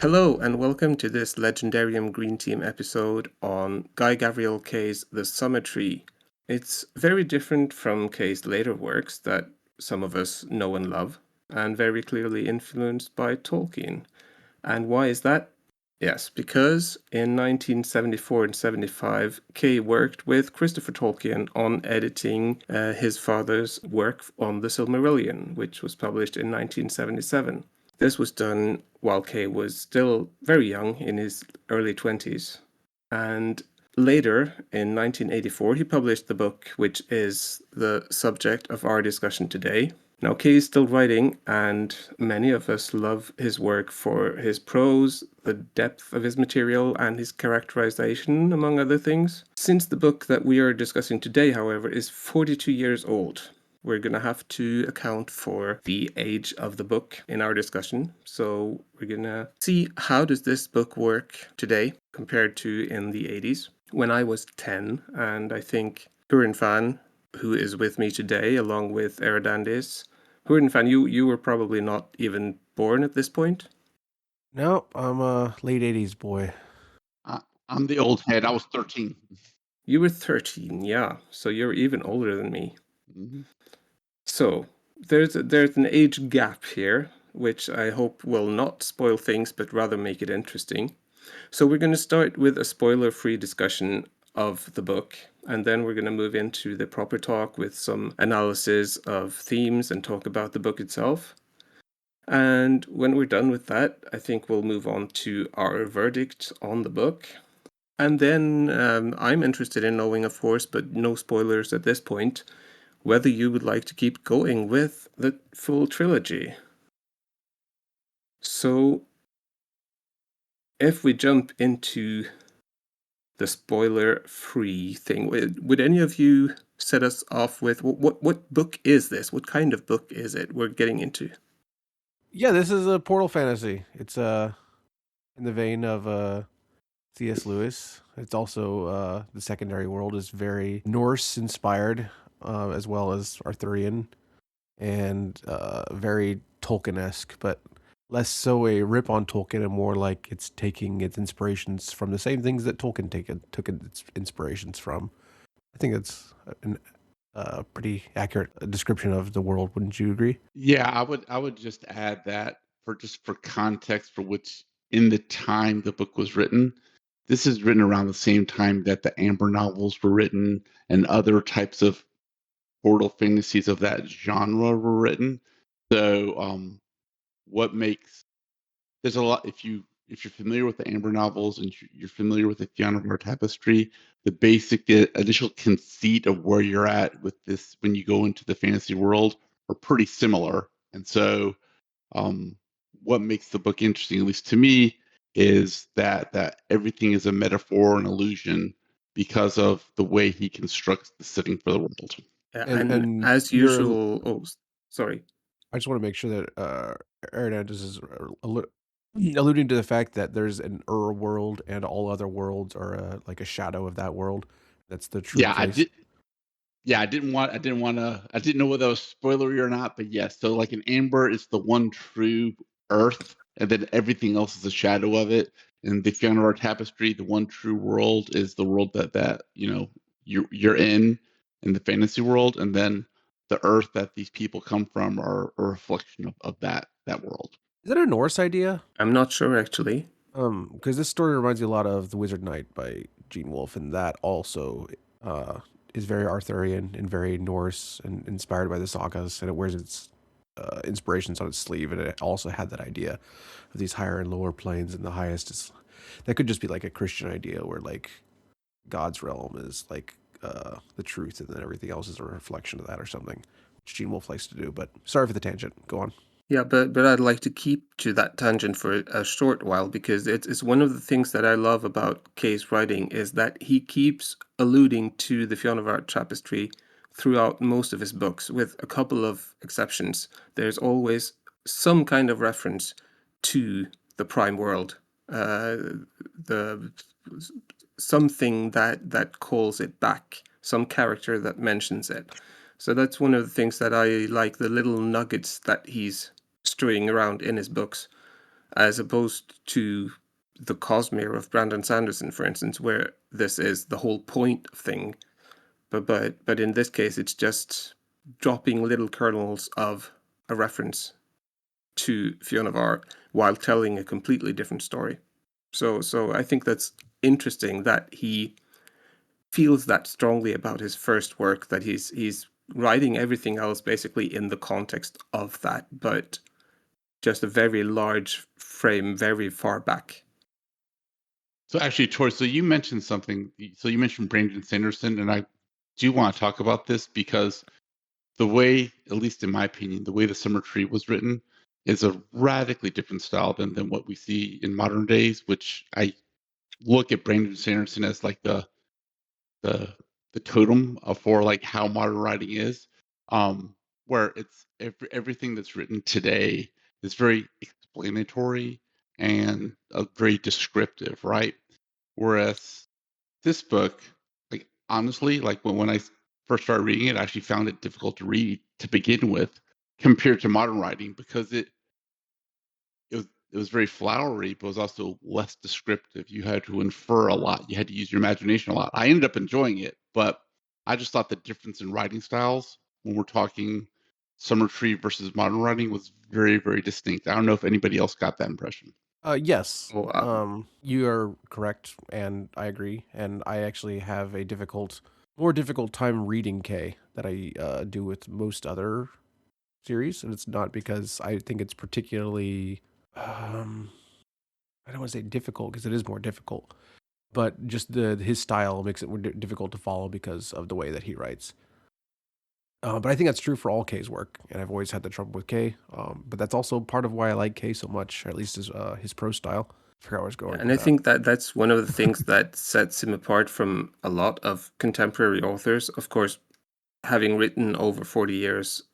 Hello and welcome to this Legendarium Green Team episode on Guy Gavriel Kay's The Summer Tree. It's very different from Kay's later works that some of us know and love, and very clearly influenced by Tolkien. And why is that? Yes, because in 1974 and 75, Kay worked with Christopher Tolkien on editing his father's work on the Silmarillion, which was published in 1977. This was done while Kay was still very young, in his early 20s. And later, in 1984, he published the book which is the subject of our discussion today. Now, Kay is still writing, and many of us love his work for his prose, the depth of his material, and his characterization, among other things. Since the book that we are discussing today, however, is 42 years old, we're going to have to account for the age of the book in our discussion. So we're going to see how does this book work today compared to in the 80s. When I was 10, and I think Hurin, who is with me today, along with Eradandis. Hurin, you were probably not even born at this point. No, I'm a late 80s boy. I'm the old head. I was 13. You were 13, yeah. So you're even older than me. Mm-hmm. So there's an age gap here, which I hope will not spoil things, but rather make it interesting. So we're going to start with a spoiler-free discussion of the book, and then we're going to move into the proper talk with some analysis of themes and talk about the book itself. And when we're done with that, I think we'll move on to our verdict on the book. And then I'm interested in knowing, of course, but no spoilers at this point, whether you would like to keep going with the full trilogy. So, if we jump into the spoiler-free thing, would any of you set us off with what book is this? What kind of book is it we're getting into? Yeah, this is a portal fantasy. It's in the vein of C.S. Lewis. It's also the secondary world is very Norse inspired, as well as Arthurian, and very Tolkien-esque, but less so a rip on Tolkien and more like it's taking its inspirations from the same things that Tolkien took its inspirations from. I think it's a pretty accurate description of the world. Wouldn't you agree? Yeah, I would just add that for context for which in the time the book was written, this is written around the same time that the Amber novels were written and other types of portal fantasies of that genre were written. So what makes there's a lot if you're familiar with the Amber novels and you're familiar with the Fionavar Tapestry, the basic initial conceit of where you're at with this when you go into the fantasy world are pretty similar. And so, um, what makes the book interesting, at least to me, is that everything is a metaphor and illusion because of the way he constructs the setting for the world. And as you're usual, sorry. I just want to make sure that Eradandis is alluding to the fact that there's an world and all other worlds are like a shadow of that world. That's the true Yeah, I place. did. Yeah, I didn't know whether that was spoilery or not, but yes. So like an amber is the one true Earth, and then everything else is a shadow of it. And the Fionavar Tapestry, the one true world, is the world that you're in the fantasy world, and then the Earth that these people come from are a reflection of that world. Is that a Norse idea? I'm not sure, actually. Because this story reminds me a lot of The Wizard Knight by Gene Wolfe, and that also is very Arthurian and very Norse and inspired by the sagas, and it wears its inspirations on its sleeve, and it also had that idea of these higher and lower planes, and the highest is that could just be like a Christian idea where like God's realm is like the truth, and then everything else is a reflection of that or something, which Gene Wolfe likes to do. But sorry for the tangent. Go on. Yeah, but I'd like to keep to that tangent for a short while because it's one of the things that I love about Kay's writing is that he keeps alluding to the Fionavar Tapestry throughout most of his books, with a couple of exceptions. There's always some kind of reference to the Prime World, the something that calls it back, some character that mentions it. So that's one of the things that I like, the little nuggets that he's strewing around in his books. as opposed to the Cosmere of Brandon Sanderson, for instance, where this is the whole point of thing. But in this case, it's just dropping little kernels of a reference to Fionavar while telling a completely different story. So I think that's interesting that he feels that strongly about his first work, that he's writing everything else basically in the context of that, but just a very large frame, very far back. So actually, Tor, so you mentioned something. So you mentioned Brandon Sanderson, and I do want to talk about this because the way, at least in my opinion, the way the Summer Tree was written is a radically different style than what we see in modern days, which I look at Brandon Sanderson as like the totem for like how modern writing is, where it's everything that's written today is very explanatory and very descriptive, right? Whereas this book, like honestly, like when I first started reading it, I actually found it difficult to read to begin with compared to modern writing because it was very flowery, but it was also less descriptive. You had to infer a lot. You had to use your imagination a lot. I ended up enjoying it, but I just thought the difference in writing styles when we're talking Summer Tree versus modern writing was very, very distinct. I don't know if anybody else got that impression. Yes. Oh, You are correct, and I agree. And I actually have a more difficult time reading K that I do with most other series, and it's not because I think it's particularly, I don't want to say difficult because it is more difficult, but just his style makes it more difficult to follow because of the way that he writes. But I think that's true for all K's work, and I've always had the trouble with K. But that's also part of why I like K so much, or at least his prose style. I forgot where I was going and with I that. think that that's one of the things that sets him apart from a lot of contemporary authors. Of course, having written over 40 years,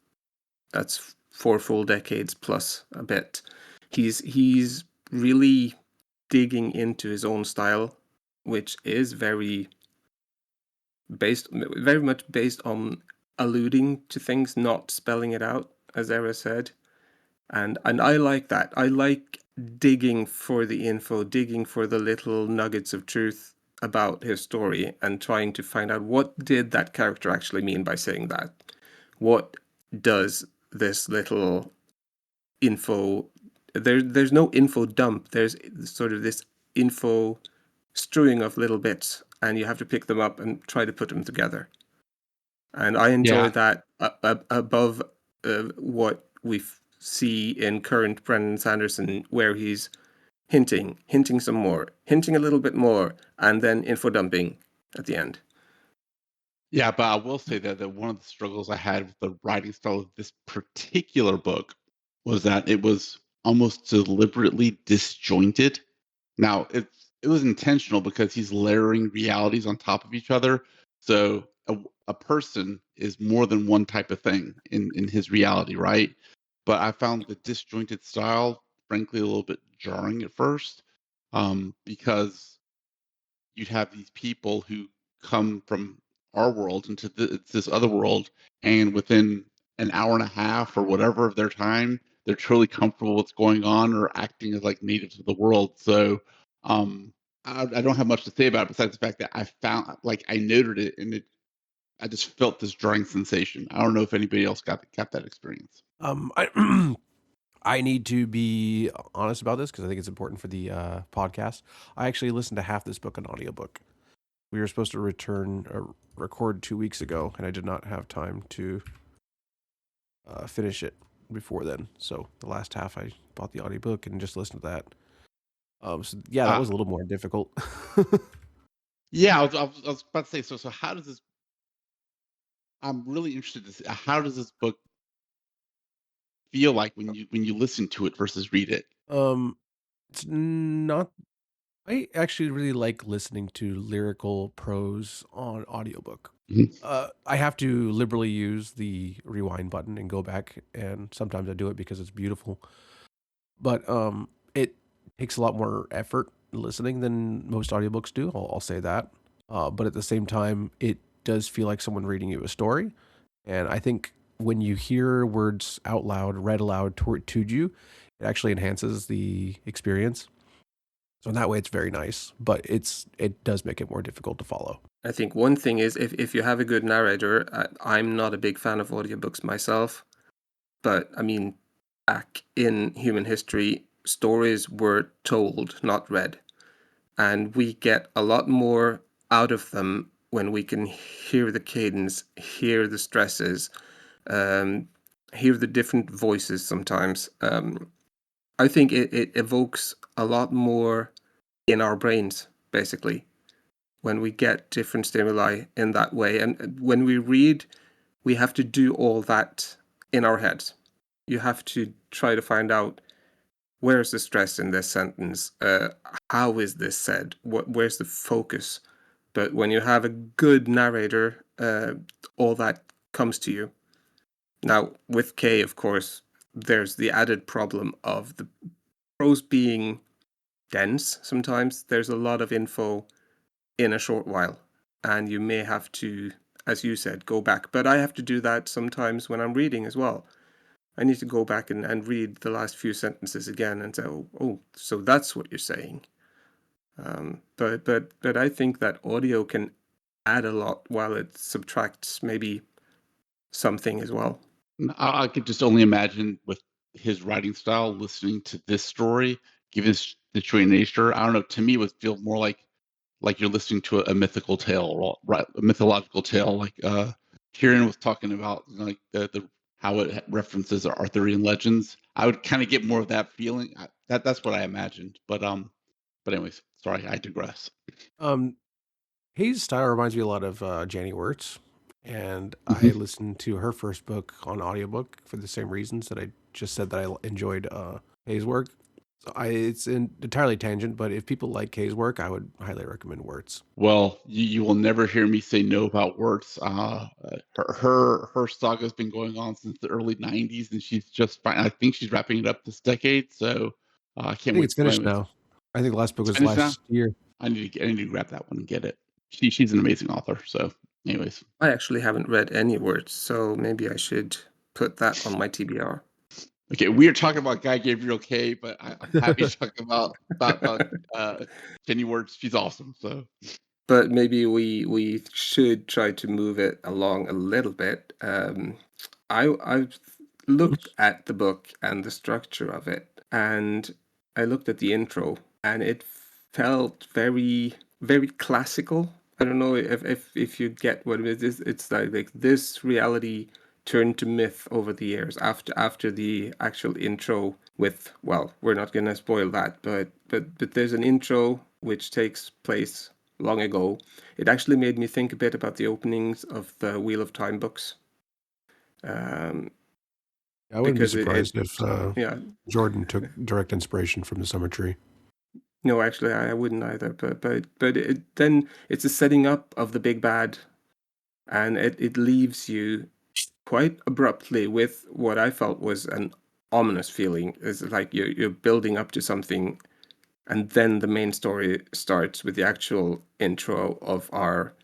that's 4 full decades plus a bit. He's really digging into his own style, which is very much based on alluding to things, not spelling it out, as Era said. And I like that. I like digging for the info, digging for the little nuggets of truth about his story and trying to find out what did that character actually mean by saying that. What does this little info there's no info dump. There's sort of this info strewing of little bits, and you have to pick them up and try to put them together. And I enjoy Yeah, that above what we see in current Brendan Sanderson, where he's hinting some more, hinting a little bit more, and then info dumping at the end. yeah, but I will say that one of the struggles I had with the writing style of this particular book was that it was almost deliberately disjointed. Now, it was intentional because he's layering realities on top of each other. So a person is more than one type of thing in his reality, right? But I found the disjointed style, frankly, a little bit jarring at first, because you'd have these people who come from our world into this other world, and within an hour and a half or whatever of their time, they're truly comfortable with what's going on or acting as like natives of the world. So um, I don't have much to say about it besides the fact that I found like I noted it and I just felt this jarring sensation. I don't know if anybody else got that experience. I I need to be honest about this because I think it's important for the podcast. I actually listened to half this book on audiobook. We were supposed to record 2 weeks ago, and I did not have time to finish it before then. So the last half, I bought the audiobook and just listened to that. So yeah, that Uh, was a little more difficult. yeah, I was about to say. So how does this? I'm really interested to see how does this book feel like when you listen to it versus read it? um, it's not. I actually really like listening to lyrical prose on audiobook. Mhm. I have to liberally use the rewind button and go back, and sometimes I do it because it's beautiful. But it takes a lot more effort listening than most audiobooks do. I'll say that. But at the same time, it does feel like someone reading you a story. And I think when you hear words out loud, read aloud to you, It actually enhances the experience. So in that way, it's very nice, but it does make it more difficult to follow. I think one thing is if you have a good narrator, I'm not a big fan of audiobooks myself, but I mean, back in human history, stories were told, not read. And we get a lot more out of them when we can hear the cadence, hear the stresses, um, hear the different voices sometimes. I think it evokes a lot more in our brains, basically, when we get different stimuli in that way. And when we read, we have to do all that in our heads. You have to try to find out, where's the stress in this sentence? How is this said? Where's the focus? But when you have a good narrator, all that comes to you. Now, with K, of course, there's the added problem of the prose being dense sometimes. There's a lot of info in a short while, and you may have to, as you said, go back. But I have to do that sometimes when I'm reading as well. I need to go back and read the last few sentences again and say, oh, so that's what you're saying. But I think that audio can add a lot while it subtracts maybe something as well. I could just only imagine with his writing style, listening to this story, given its the nature. I don't know. To me, it would feel more like you're listening to a mythical tale, or right, a mythological tale. Like Hurin was talking about, like the how it references Arthurian legends. I would kind of get more of that feeling. That's what I imagined. But anyways, sorry, I digress. Um, Hayes' style reminds me a lot of Janie Wirtz, and I Mhm. listened to her first book on audiobook for the same reasons that I just said that I enjoyed Hayes' work. So it's entirely tangent, but if people like Hayes' work, I would highly recommend Wirtz. Well, you will never hear me say no about Wirtz. Her saga's been going on since the early '90s, and she's just fine. I think she's wrapping it up this decade, so I I can't think wait. it's So finished anyways, now. I think the last book it's was finished now. last year. I need to grab that one and get it. She's an amazing author. So, anyways, I actually haven't read any words, so maybe I should put that on my TBR. okay, we are talking about Guy Gabriel K, but I'm happy to talk about Jenny Wirtz. She's awesome. So But maybe we should try to move it along a little bit. I've looked at the book and the structure of it, and I looked at the intro, and it felt very classical. I don't know if you get what it is. It's like this reality turned to myth over the years after the actual intro with, well, we're not going to spoil that, but there's an intro which takes place long ago. It actually made me think a bit about the openings of the Wheel of Time books. Um, I wouldn't be because surprised if yeah, Jordan took direct inspiration from the Summer Tree. no, actually, I wouldn't either. But then it's a setting up of the big bad, and it leaves you quite abruptly with what I felt was an ominous feeling. It's like you're building up to something, and then the main story starts with the actual intro of our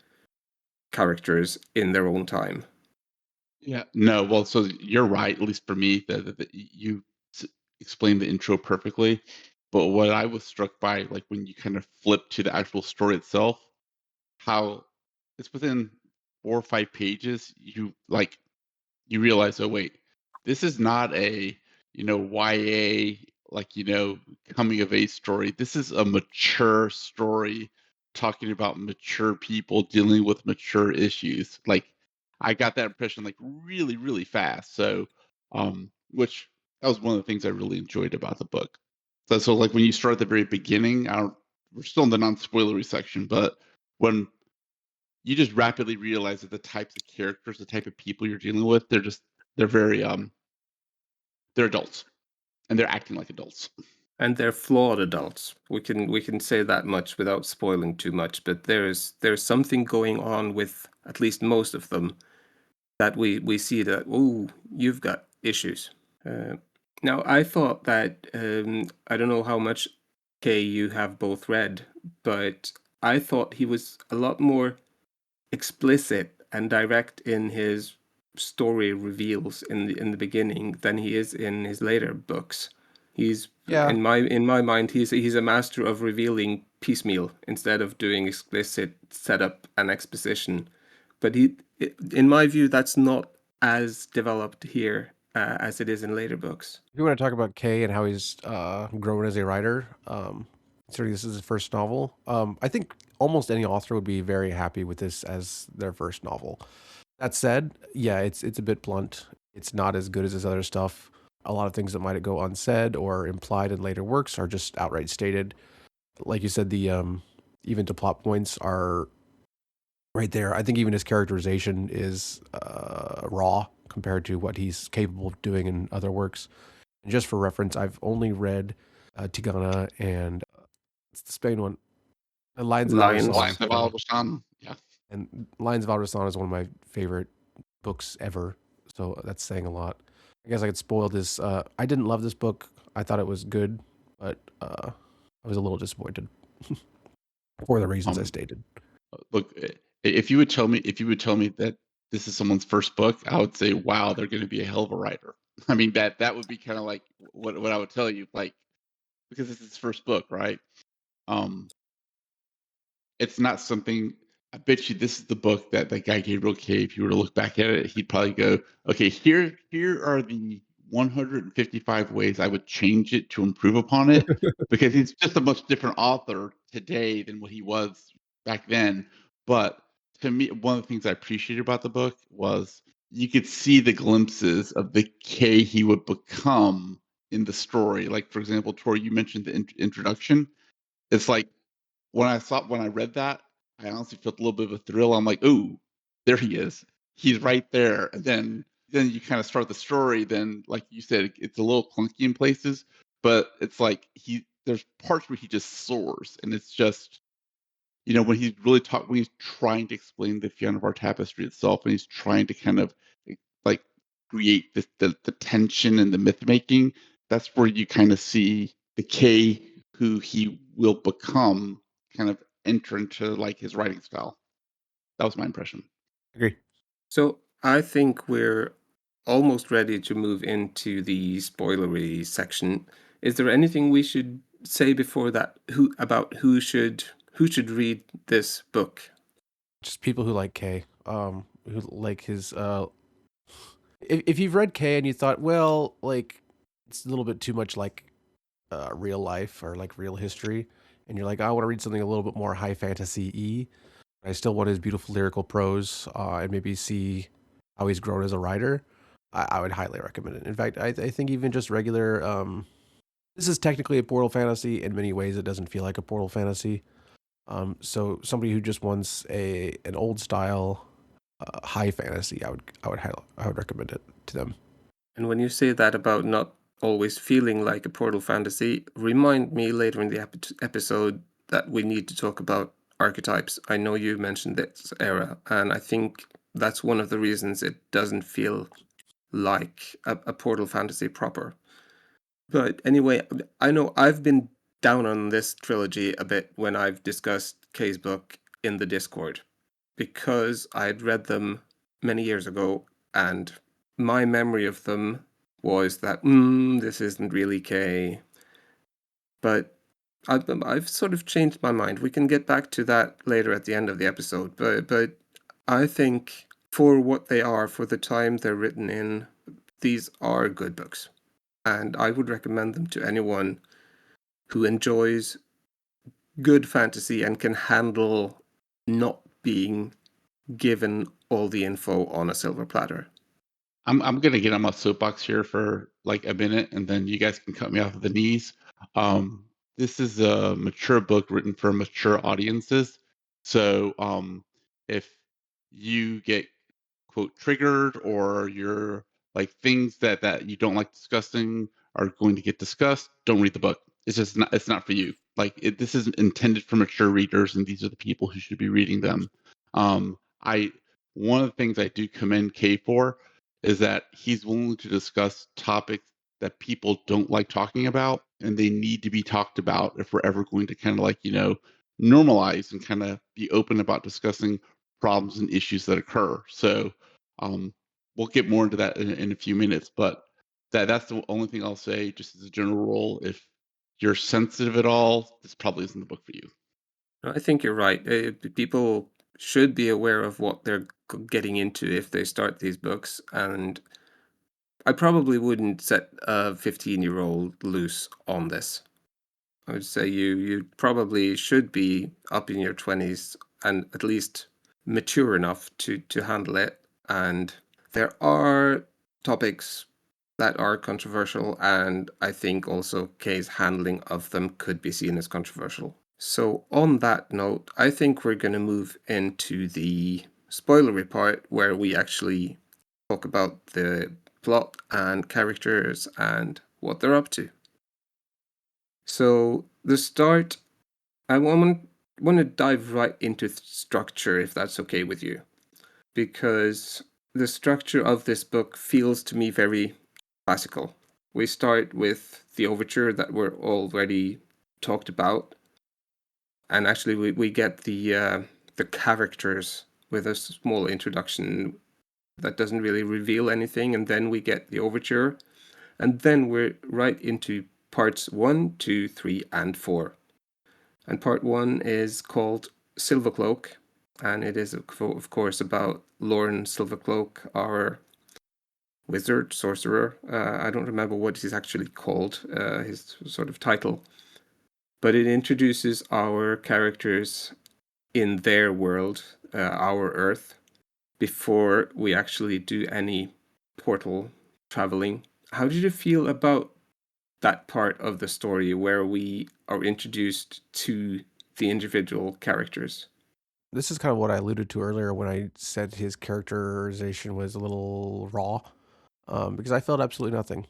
characters in their own time. yeah, no, well, so you're right. At least for me, you s- explained the intro perfectly. But what I was struck by, like when you kind of flip to the actual story itself, how it's within 4 or 5 pages, you realize, oh wait, this is not a YA, like coming of age story. This is a mature story talking about mature people dealing with mature issues. Like I got that impression like really really fast. So which that was one of the things I really enjoyed about the book. So like when you start at the very beginning, we're still in the non-spoilery section, but when you just rapidly realize that the types of characters, the type of people you're dealing with, they're very they're adults and they're acting like adults. And they're flawed adults. We can say that much without spoiling too much, but there's something going on with at least most of them that we see that, oh, you've got issues. Uh, Now I thought that I don't know how much K you have both read, but I thought he was a lot more explicit and direct in his story reveals in the beginning than he is in his later books. He's Yeah. in my mind he's a master of revealing piecemeal instead of doing explicit setup and exposition. But in my view, that's not as developed here as it is in later books. If you want to talk about Kay and how he's grown as a writer, considering this is his first novel, I think almost any author would be very happy with this as their first novel. That said, yeah, it's a bit blunt. It's not as good as his other stuff. A lot of things that might go unsaid or implied in later works are just outright stated. Like you said, the even to plot points are right there. I think even his characterization is raw compared to what he's capable of doing in other works. And just for reference, I've only read Tigana and it's the Spain one, Lions of Lions. Alderaan. Lions of Alderaan. Yeah. And Lions of Alderaan is one of my favorite books ever. So that's saying a lot. I guess I could spoil this. I didn't love this book. I thought it was good, but I was a little disappointed for the reasons I stated. Look, if you would tell me that this is someone's first book, I would say, wow, they're going to be a hell of a writer. I mean, that would be kind of like what I would tell you, like, because this is his first book, right? It's not something. I bet you this is the book that guy Gabriel K, if you were to look back at it, he'd probably go, okay, here are the 155 ways I would change it to improve upon it, because he's just a much different author today than what he was back then. But to me, one of the things I appreciated about the book was you could see the glimpses of the K he would become in the story. Like, for example, Tori, you mentioned the introduction. It's like when I read that, I honestly felt a little bit of a thrill. I'm like, "Ooh, there he is. He's right there." And then you kind of start the story. Then, like you said, it's a little clunky in places, but it's like there's parts where he just soars, and it's just when he's really when he's trying to explain the Fionavar Tapestry itself, and he's trying to kind of like create the tension and the myth making. That's where you kind of see the K who he will become kind of enter into like his writing style. That was my impression. Agree. So I think we're almost ready to move into the spoilery section. Is there anything we should say before that? Who should read this book? Just people who like K, who like his. If you've read K and you thought, well, like it's a little bit too much like real life or like real history, and you're like, I want to read something a little bit more high fantasy-y. I still want his beautiful lyrical prose and maybe see how he's grown as a writer. I would highly recommend it. In fact, I think even just regular. This is technically a portal fantasy. In many ways, it doesn't feel like a portal fantasy. So somebody who just wants an old style high fantasy, I would recommend it to them. And when you say that about not always feeling like a portal fantasy, remind me later in the episode that we need to talk about archetypes. I know you mentioned this era, and I think that's one of the reasons it doesn't feel like a portal fantasy proper. But anyway, I know I've been down on this trilogy a bit when I've discussed Kay's book in the Discord, because I'd read them many years ago, and my memory of them was that this isn't really Kay. But I've sort of changed my mind. We can get back to that later at the end of the episode. But I think for what they are, for the time they're written in, these are good books. And I would recommend them to anyone who enjoys good fantasy and can handle not being given all the info on a silver platter. I'm gonna get on my soapbox here for like a minute, and then you guys can cut me off at the knees. This is a mature book written for mature audiences. So if you get quote triggered, or you're like things that you don't like discussing are going to get discussed, don't read the book. It's not for you. Like this is intended for mature readers, and these are the people who should be reading them. I One of the things I do commend Kay for is that he's willing to discuss topics that people don't like talking about, and they need to be talked about if we're ever going to kind of like normalize and kind of be open about discussing problems and issues that occur. So we'll get more into that in a few minutes, but That's the only thing I'll say, just as a general rule. If you're sensitive at all, this probably isn't the book for you. I think you're right. People should be aware of what they're getting into if they start these books, and I probably wouldn't set a 15-year-old loose on this. I would say you probably should be up in your 20s and at least mature enough to handle it. And there are topics that are controversial, and I think also Kay's handling of them could be seen as controversial. So on that note, I think we're going to move into the spoilery part where we actually talk about the plot and characters and what they're up to. So the start, I want to dive right into structure, if that's okay with you, because the structure of this book feels to me very classical. We start with the overture that we're already talked about, and actually we get the characters with a small introduction that doesn't really reveal anything, and then we get the overture, and then we're right into parts 1, 2, 3, and 4. And part 1 is called Silvercloak, and it is of course about Lauren Silvercloak, our wizard, sorcerer. I don't remember what he's actually called, his sort of title, but it introduces our characters in their world, our Earth, before we actually do any portal traveling. How did you feel about that part of the story where we are introduced to the individual characters? This is kind of what I alluded to earlier when I said his characterization was a little raw, because I felt absolutely nothing.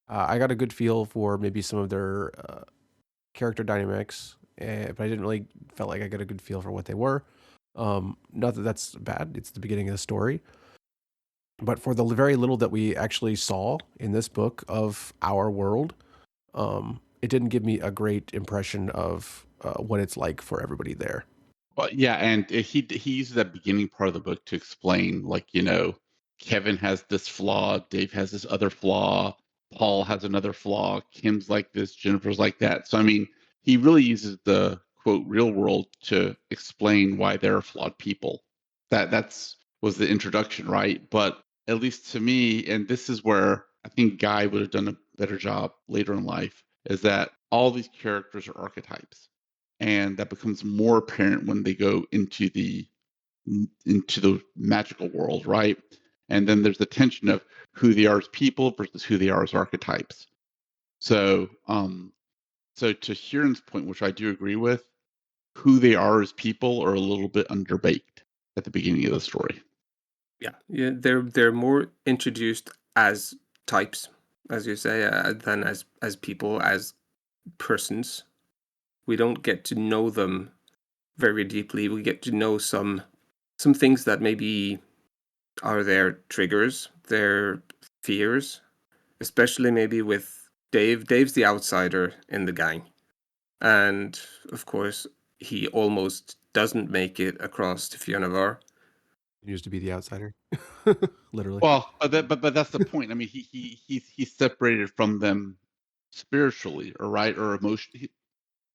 I got a good feel for maybe some of their character dynamics, but I didn't really felt like I got a good feel for what they were. Not that that's bad; it's the beginning of the story. But for the very little that we actually saw in this book of our world, it didn't give me a great impression of what it's like for everybody there. Well, yeah, and he uses that beginning part of the book to explain, like, Kevin has this flaw, Dave has this other flaw, Paul has another flaw, Kim's like this, Jennifer's like that. So I mean, he really uses the quote real world to explain why they're flawed people. That's was the introduction, right? But at least to me, and this is where I think Guy would have done a better job later in life, is that all these characters are archetypes, and that becomes more apparent when they go into the magical world, right? And then there's the tension of who they are as people versus who they are as archetypes. So, so to Huron's point, which I do agree with, who they are as people are a little bit underbaked at the beginning of the story. Yeah, they're more introduced as types, as you say, than as people, as persons. We don't get to know them very deeply. We get to know some things that maybe are their triggers, their fears, especially maybe with Dave. Dave's the outsider in the gang, and of course he almost doesn't make it across to Fionavar. He used to be the outsider, literally. Well, but that's the point. I mean, he's separated from them spiritually, or right, or emotionally.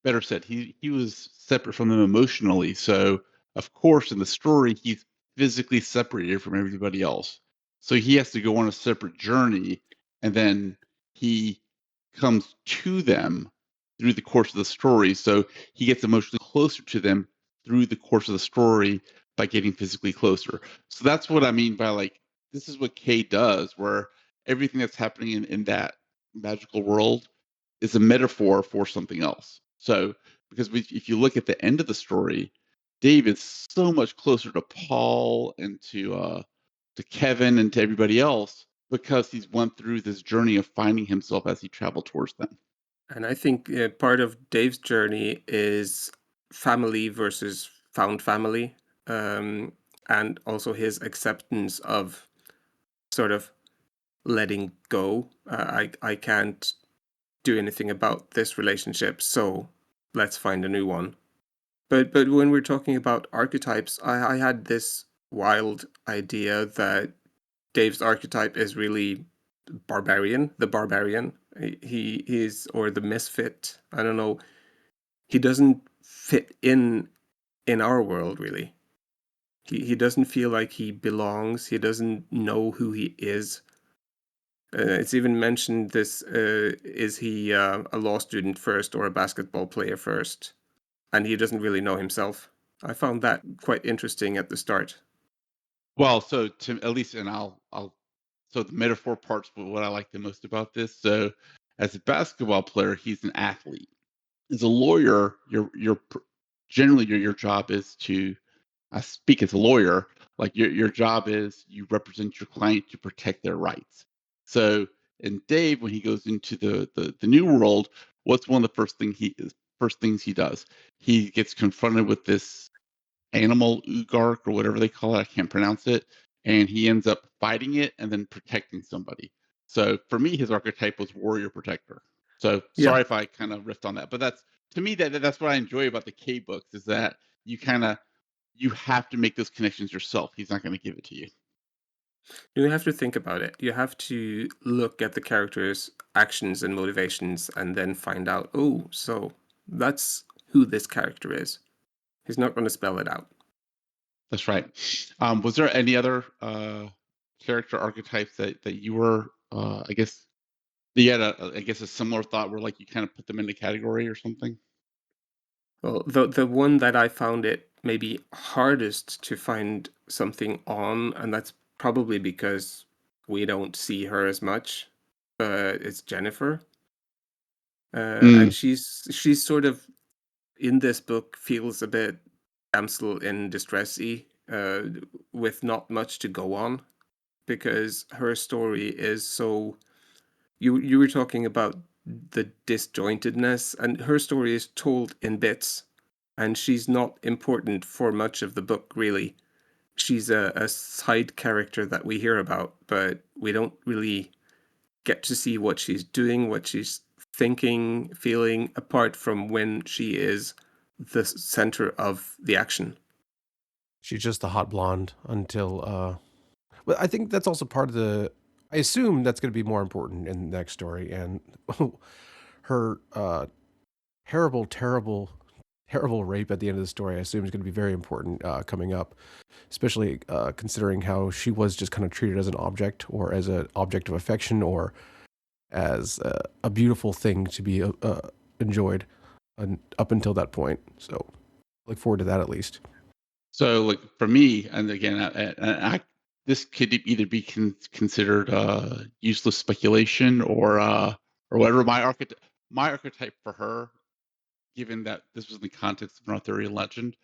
Better said, he was separate from them emotionally. So of course, in the story, he's physically separated from everybody else. So he has to go on a separate journey, and then he comes to them through the course of the story. So he gets emotionally closer to them through the course of the story by getting physically closer. So that's what I mean by, like, this is what Kay does, where everything that's happening in that magical world is a metaphor for something else. So, because if you look at the end of the story, Dave is so much closer to Paul and to Kevin and to everybody else because he's went through this journey of finding himself as he traveled towards them. And I think part of Dave's journey is family versus found family, and also his acceptance of sort of letting go. I can't do anything about this relationship, so let's find a new one. But when we're talking about archetypes, I had this wild idea that Dave's archetype is really barbarian, the barbarian. He is, or the misfit. I don't know. He doesn't fit in our world really. He doesn't feel like he belongs. He doesn't know who he is. It's even mentioned this, is he a law student first or a basketball player first? And he doesn't really know himself. I found that quite interesting at the start. Well, so to at least, and I'll so the metaphor part's what I like the most about this. So, as a basketball player, he's an athlete. As a lawyer, generally your job is to, I speak as a lawyer, like your job is you represent your client to protect their rights. So, and Dave, when he goes into the new world, what's one of the first things he does? He gets confronted with this animal ugark or whatever they call it. I can't pronounce it, and he ends up fighting it and then protecting somebody. So for me, his archetype was warrior protector. So Yeah, sorry if I kind of riffed on that, but that's to me that's what I enjoy about the K books is that you have to make those connections yourself. He's not going to give it to you. you have to think about it. You have to look at the character's actions and motivations and then find out, oh, so that's who this character is. He's not going to spell it out. That's right. Was there any other character archetypes that you were, I guess, you had I guess a similar thought where like you kind of put them in the category or something? Well, the one that I found it maybe hardest to find something on, and that's probably because we don't see her as much, it's Jennifer. And Mm. she's sort of in this book feels a bit damsel in distressy, with not much to go on because her story is so. You were talking about the disjointedness, and her story is told in bits, and she's not important for much of the book really. She's a side character that we hear about, but we don't really get to see what she's doing, what she's thinking, feeling, apart from when she is the center of the action. She's just the hot blonde until but I think that's also part of the I assume that's going to be more important in the next story and her terrible terrible rape at the end of the story I assume is going to be very important coming up, especially considering how she was just kind of treated as an object or as an object of affection or as a beautiful thing to be enjoyed up until that point. So look forward to that at least. So, like for me, and again, this could either be considered useless speculation or whatever. My archetype for her, given that this was in the context of an Arthurian legend,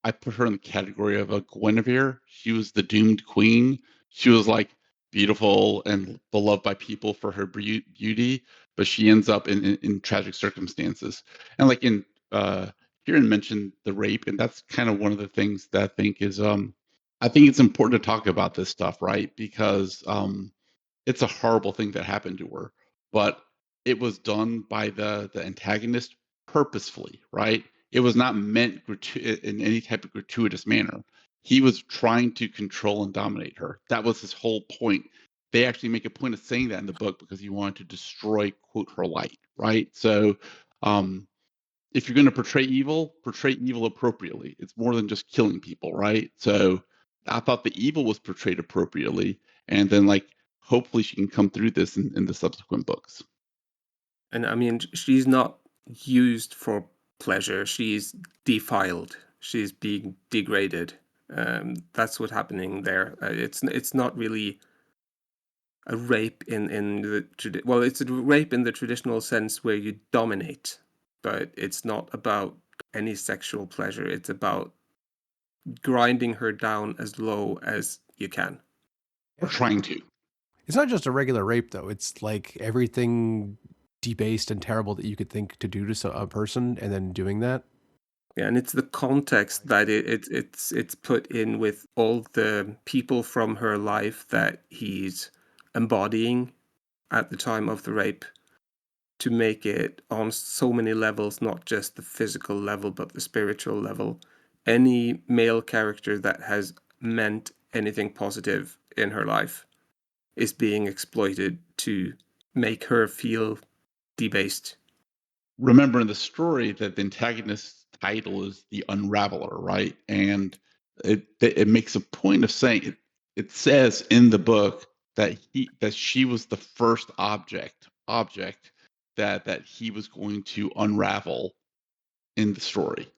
I put her in the category of a Guinevere. She was the doomed queen. She was like beautiful and beloved by people for her beauty, but she ends up in tragic circumstances. And like in Hurin mentioned the rape, and that's kind of one of the things that I think it's important to talk about this stuff, right? Because it's a horrible thing that happened to her, but it was done by the antagonist purposefully, right? It was not meant in any type of gratuitous manner. He was trying to control and dominate her. That was his whole point. They actually make a point of saying that in the book because he wanted to destroy, quote, her light, right? So, if you're going to portray evil appropriately. It's more than just killing people, right? So, I thought the evil was portrayed appropriately, and then like hopefully she can come through this in the subsequent books. And I mean, she's not used for pleasure. She's defiled. She's being degraded. That's what's happening there. It's not really a rape in the well, it's a rape in the traditional sense where you dominate, but it's not about any sexual pleasure. It's about grinding her down as low as you can. Or trying to. It's not just a regular rape though. It's like everything debased and terrible that you could think to do to a person and then doing that. Yeah, and it's the context that it's put in with all the people from her life that he's embodying at the time of the rape to make it on so many levels, not just the physical level, but the spiritual level. Any male character that has meant anything positive in her life is being exploited to make her feel debased. Remember in the story that the antagonist's title is the Unraveler, right? And it makes a point of saying it. It says in the book that she was the first object that he was going to unravel in the story.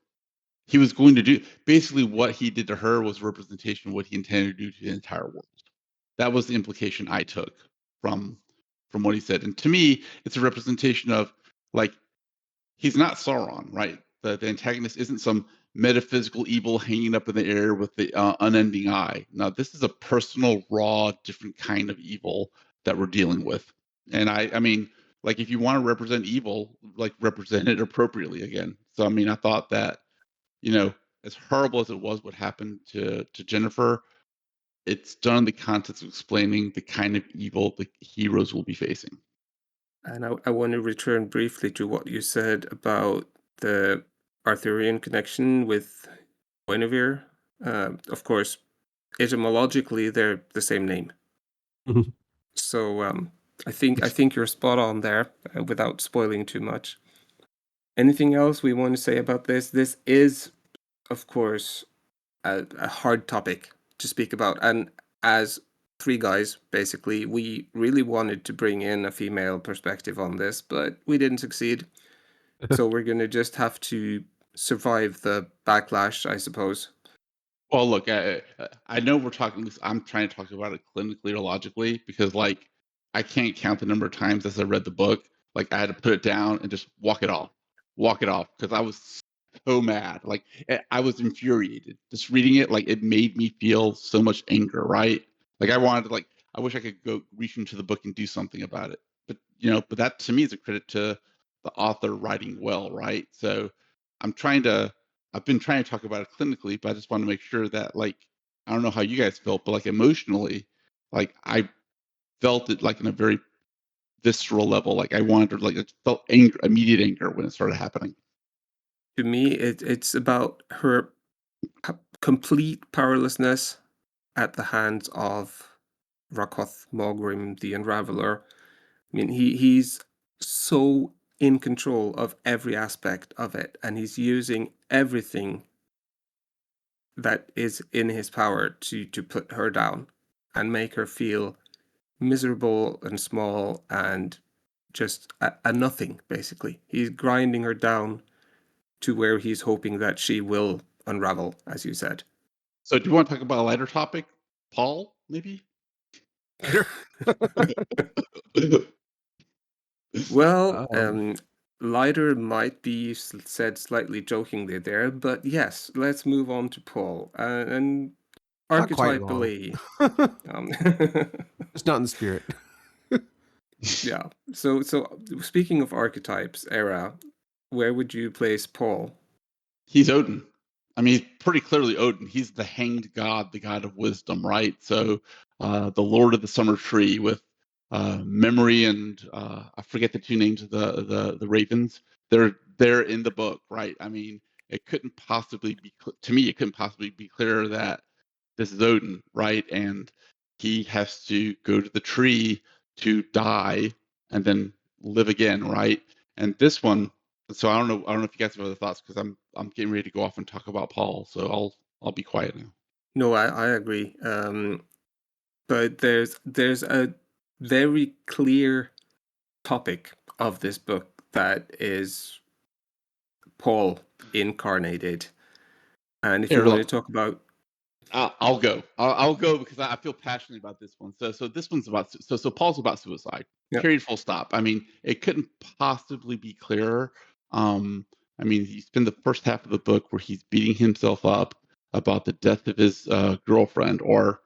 He was going to do basically what he did to her was representation of what he intended to do to the entire world. That was the implication I took from what he said. And to me, it's a representation of like he's not Sauron, right? The antagonist isn't some metaphysical evil hanging up in the air with the unending eye. No, this is a personal, raw, different kind of evil that we're dealing with. And I mean, like if you want to represent evil, like represent it appropriately again. So I mean, I thought that, you know, as horrible as it was what happened to Jennifer, it's done in the context of explaining the kind of evil the heroes will be facing. And I want to return briefly to what you said about the Arthurian connection with Guinevere. Of course, etymologically, they're the same name. Mhm. So I think you're spot on there, without spoiling too much. Anything else we want to say about this? This is, of course, a hard topic to speak about, and as three guys, basically, we really wanted to bring in a female perspective on this, but we didn't succeed. So we're gonna just have to survive the backlash, I suppose. Well, look, I know we're talking. I'm trying to talk about it clinically or logically because, like, I can't count the number of times as I read the book. Like, I had to put it down and just walk it off because I was so mad. Like, I was infuriated just reading it. Like, it made me feel so much anger. Right? Like, I wanted to, like, I wish I could go reach into the book and do something about it. But but that to me is a credit to the author writing well. Right? So, I'm trying to I've been trying to talk about it clinically, but I just want to make sure that like I don't know how you guys felt, but like emotionally, like I felt it like in a very visceral level. Like I wanted to like I felt anger, immediate anger when it started happening. To me, it's about her complete powerlessness at the hands of Rakoth Mogrim, the Unraveler. I mean, he's so in control of every aspect of it, and he's using everything that is in his power to put her down and make her feel miserable and small and just a nothing, basically. He's grinding her down to where he's hoping that she will unravel, as you said. So do you want to talk about a lighter topic, Paul? Maybe. Later. Well, Um, lighter might be said slightly jokingly there, but yes, let's move on to Paul and not quite wrong. archetypally. Um, Just not in the spirit. yeah. So speaking of archetypes, Era, where would you place Paul? He's Odin. I mean, he's pretty clearly Odin. He's the hanged god, the god of wisdom, right? So, the Lord of the Summer Tree with memory and I forget the two names of the ravens. They're in the book, right? I mean, it couldn't possibly be to me. It couldn't possibly be clearer that this is Odin, right? And he has to go to the tree to die and then live again, right? And this one, so I don't know. I don't know if you guys have other thoughts because I'm getting ready to go off and talk about Paul. So I'll be quiet now. No, I agree. But there's a very clear topic of this book that is Paul incarnated. And if you Here, want to look, talk about, I'll go. I'll go because I feel passionate about this one. So this one's about so Paul's about suicide. yeah, Period. Full stop. I mean, it couldn't possibly be clearer. I mean, you spend the first half of the book where he's beating himself up about the death of his girlfriend, or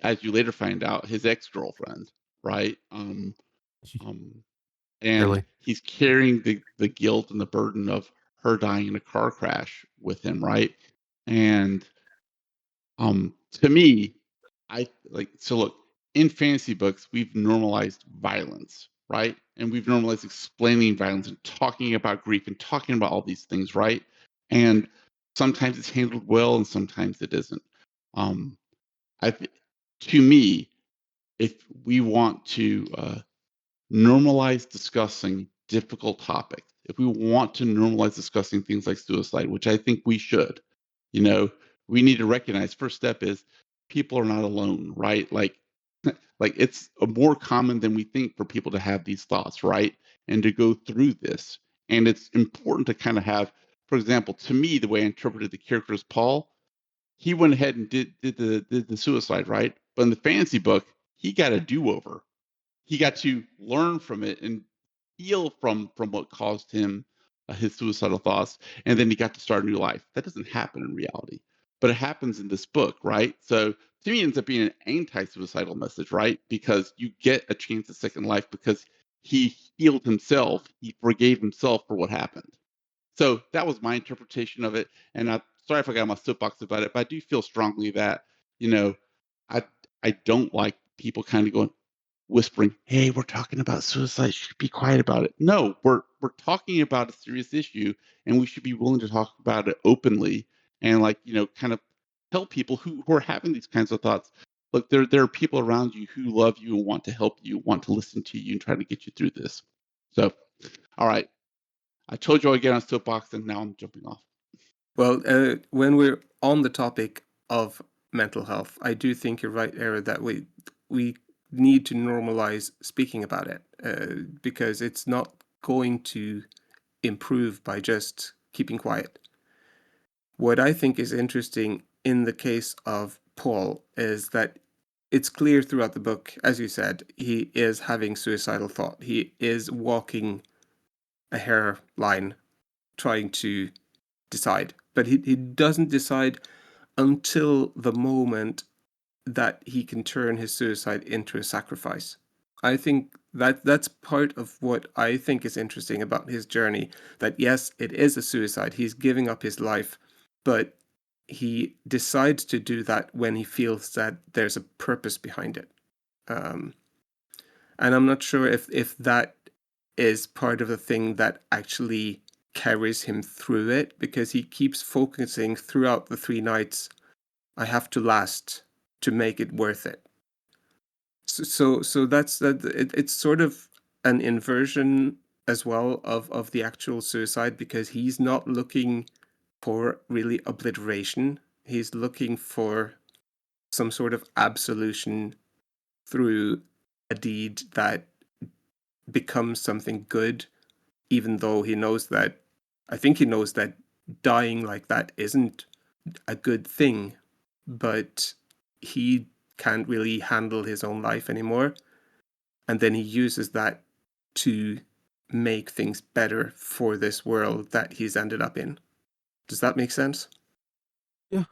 as you later find out, his ex-girlfriend, right? Um, and Really. he's carrying the guilt and the burden of her dying in a car crash with him, right? And to me, I like so look, in fantasy books, we've normalized violence, right? And we've normalized explaining violence and talking about grief and talking about all these things, right? And sometimes it's handled well and sometimes it isn't. Um, I to me, if we want to normalize discussing difficult topics, if we want to normalize discussing things like suicide, which I think we should, you know, we need to recognize first step is people are not alone, right? Like it's more common than we think for people to have these thoughts, right? And to go through this. And it's important to kind of have, for example, to me, the way I interpreted the character as Paul, he went ahead and did the suicide, right? But in the fantasy book, he got a do-over. He got to learn from it and heal from what caused him his suicidal thoughts, and then he got to start a new life. That doesn't happen in reality, but it happens in this book, right? So to me, it ends up being an anti-suicidal message, right? Because you get a chance at second life because he healed himself, he forgave himself for what happened. So that was my interpretation of it, and I'm sorry if I got on my soapbox about it, but I do feel strongly that you know, I I don't like people kind of going whispering, "Hey, we're talking about suicide. You should be quiet about it." No, we're talking about a serious issue, and we should be willing to talk about it openly and like kind of tell people who are having these kinds of thoughts. Look, there are people around you who love you and want to help you, want to listen to you, and try to get you through this. So, all right, I told you I'd get on soapbox, and now I'm jumping off. Well, when we're on the topic of mental health, I do think you're right, Era, that we need to normalize speaking about it because it's not going to improve by just keeping quiet. What I think is interesting in the case of Paul is that it's clear throughout the book, as you said, he is having suicidal thought. He is walking a hairline trying to decide, but he doesn't decide until the moment that he can turn his suicide into a sacrifice. I think that's part of what I think is interesting about his journey, that yes, it is a suicide. He's giving up his life, but he decides to do that when he feels that there's a purpose behind it. Um, and I'm not sure if that is part of the thing that actually carries him through it, because he keeps focusing throughout the 3 nights, I have to last to make it worth it. So that's that. It's sort of an inversion as well of the actual suicide, because he's not looking for really obliteration. He's looking for some sort of absolution through a deed that becomes something good, even though he knows that, I think he knows that dying like that isn't a good thing, but he can't really handle his own life anymore. And then he uses that to make things better for this world that he's ended up in. Does that make sense? Yeah.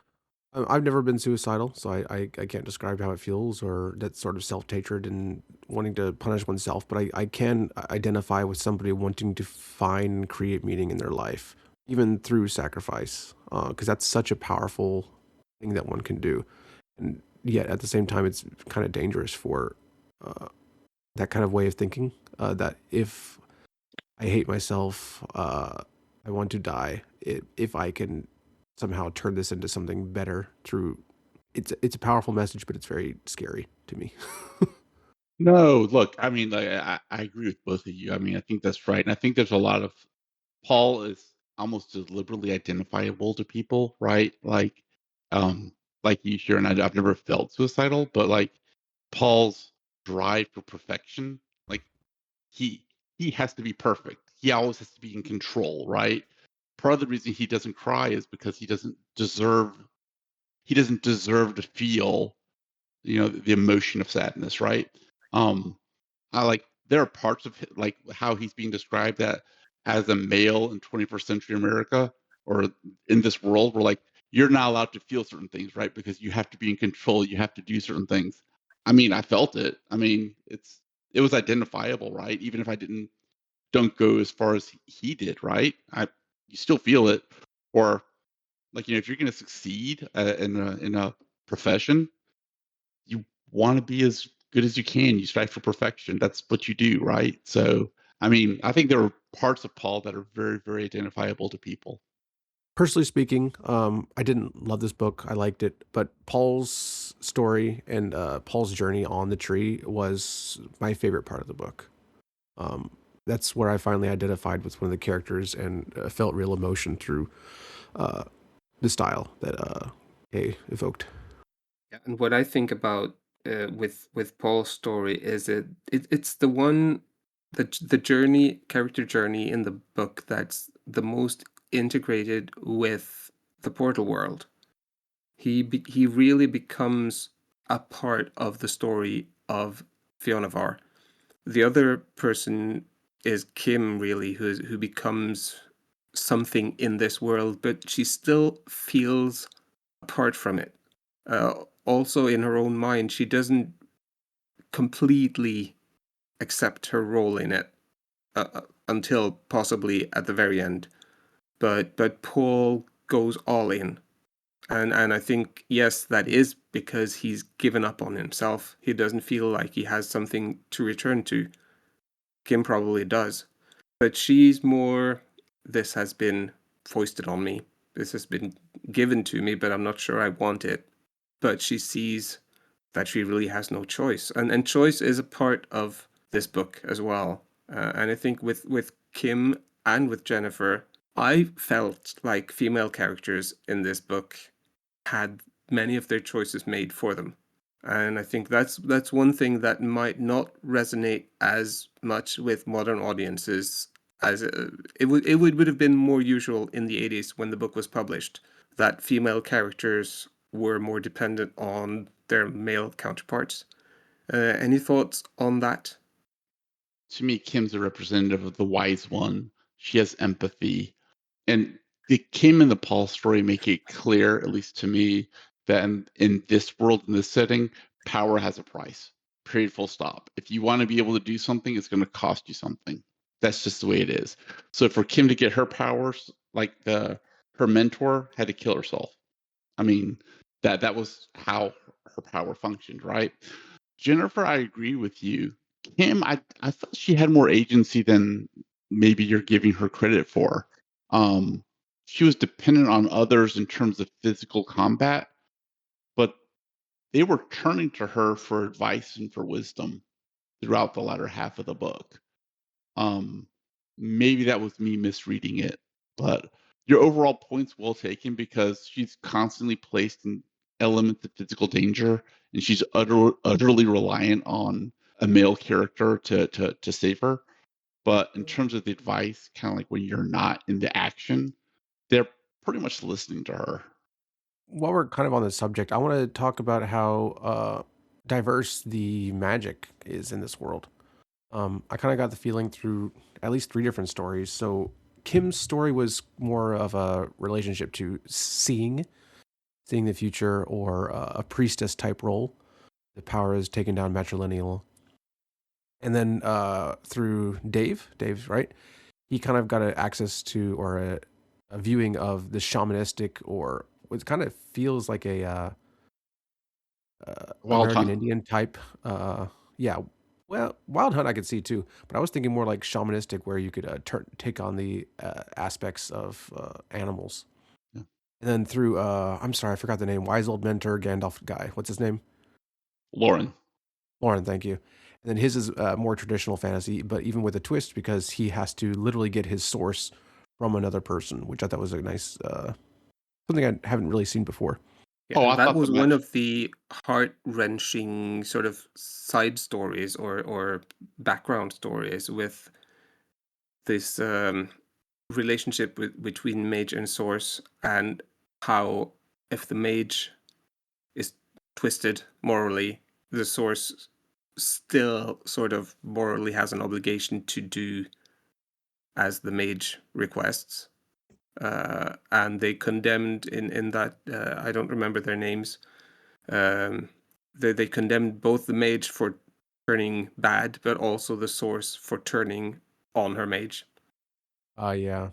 I've never been suicidal, so I can't describe how it feels or that sort of self-hatred and wanting to punish oneself, but I can identify with somebody wanting to find and create meaning in their life, even through sacrifice, because that's such a powerful thing that one can do. And yet at the same time, it's kind of dangerous for that kind of way of thinking, that if I hate myself, I want to die, if I can somehow turn this into something better through it's a powerful message, but it's very scary to me. No, look, I mean, like, I agree with both of you. I mean, I think that's right, and I think there's a lot of Paul is almost deliberately identifiable to people, right? Like you, sure, and I've never felt suicidal, but like Paul's drive for perfection, like he he has to be perfect. He always has to be in control, right? Part of the reason he doesn't cry is because he doesn't deserve to feel, the emotion of sadness, right? Um, I like there are parts of like how he's being described that as a male in 21st century America or in this world where like you're not allowed to feel certain things, right? Because you have to be in control, you have to do certain things. I mean, I felt it. I mean, it was identifiable, right? Even if I don't go as far as he did, right? I You still feel it, or like if you're going to succeed in a profession, you want to be as good as you can. You strive for perfection. That's what you do, right? So, I mean, I think there are parts of Paul that are very, very identifiable to people. Personally speaking, I didn't love this book. I liked it, but Paul's story and Paul's journey on the tree was my favorite part of the book. That's where I finally identified with one of the characters and felt real emotion through the style that Kay evoked. Yeah, and what I think about with Paul's story is it's the one the character journey in the book that's the most integrated with the Portal world. He really becomes a part of the story of Fionavar. The other person is Kim, really, who becomes something in this world, but she still feels apart from it. Also, in her own mind, she doesn't completely accept her role in it until possibly at the very end. But Paul goes all in, and I think yes, that is because he's given up on himself. He doesn't feel like he has something to return to. Kim probably does, but she's more. This has been foisted on me. This has been given to me, but I'm not sure I want it. But she sees that she really has no choice, and choice is a part of this book as well. And I think with Kim and with Jennifer, I felt like female characters in this book had many of their choices made for them. And I think that's one thing that might not resonate as much with modern audiences as it would have been more usual in the 80s when the book was published, that female characters were more dependent on their male counterparts. Any thoughts on that? To me, Kim's a representative of the wise one. She has empathy. And the Kim and the Paul story make it clear, at least to me, that in this world, in this setting, power has a price. Period, full stop. If you want to be able to do something, it's going to cost you something. That's just the way it is. So for Kim to get her powers, like her mentor had to kill herself. I mean, that was how her power functioned, right? Jennifer, I agree with you. Kim, I thought she had more agency than maybe you're giving her credit for. Um, she was dependent on others in terms of physical combat, but they were turning to her for advice and for wisdom throughout the latter half of the book. Um, Maybe that was me misreading it, but your overall point's well taken because she's constantly placed in elements of physical danger, and she's utterly reliant on a male character to save her. But in terms of the advice, kind of like when you're not in the action, they're pretty much listening to her. While we're kind of on the subject, I want to talk about how diverse the magic is in this world. I kind of got the feeling through at least three different stories. So Kim's story was more of a relationship to seeing the future, or a priestess type role. The power is taken down matrilineal. And then through Dave's right, he kind of got access to, or a viewing of the shamanistic, or what kind of feels like a Wild American Hunt. Indian type. Yeah, well, Wild Hunt I could see too, but I was thinking more like shamanistic, where you could take on the aspects of animals. Yeah. And then through, I'm sorry, I forgot the name. Wise old mentor Gandalf guy. What's his name? Lauren. Lauren, thank you. And then his is more traditional fantasy, but even with a twist, because he has to literally get his source from another person, which I thought was a nice something I haven't really seen before. Yeah, Oh, and I that thought the was one match. of the heart-wrenching sort of side stories or background stories with this relationship between mage and source, and how if the mage is twisted morally, the source still sort of morally has an obligation to do as the mage requests. And they condemned in that I don't remember their names. Um, they condemned both the mage for turning bad, but also the source for turning on her mage. Yeah,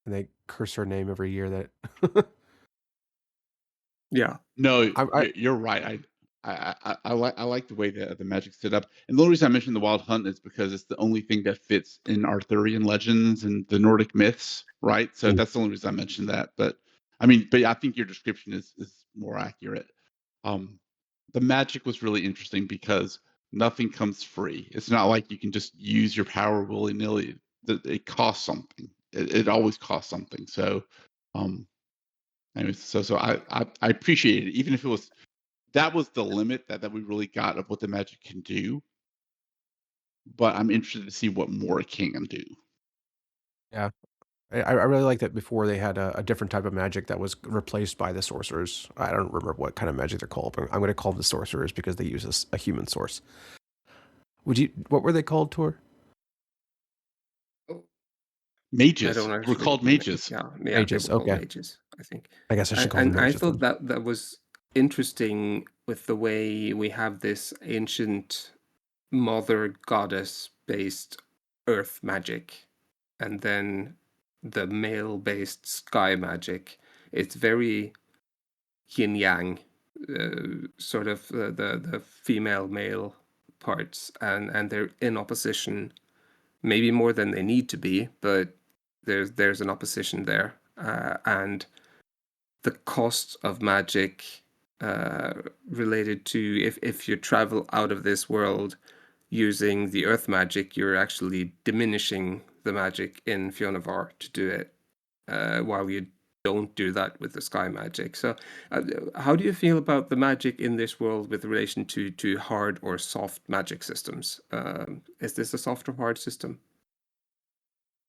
and they curse her name every year. That Yeah, No, I you're right. I like the way that the magic's set up, and the only reason I mentioned the Wild Hunt is because it's the only thing that fits in Arthurian legends and the Nordic myths, right? So that's the only reason I mentioned that. But I mean, but I think your description is more accurate. the magic was really interesting because nothing comes free. It's not like you can just use your power willy nilly. It costs something. It always costs something. So, um, anyways, I appreciate it, even if it was that was the limit that we really got of what the magic can do. But I'm interested to see what more it can do. Yeah. I really like that before they had a different type of magic that was replaced by the sorcerers. I don't remember what kind of magic they're called, but I'm going to call them the sorcerers because they use a human source. What were they called, Tor? Oh, I Mages. don't We're actually called remember. mages. Yeah, they Mages. were called Okay. mages, I think. I guess I should call them And I mages thought then. that was interesting with the way we have this ancient mother goddess based earth magic and then the male based sky magic. It's very yin yang, sort of the female male parts, and they're in opposition, maybe more than they need to be, but there's an opposition there, and the cost of magic uh, related to if you travel out of this world using the earth magic, you're actually diminishing the magic in Fionavar to do it, while you don't do that with the sky magic. So, how do you feel about the magic in this world with relation to hard or soft magic systems? Is this a soft or hard system?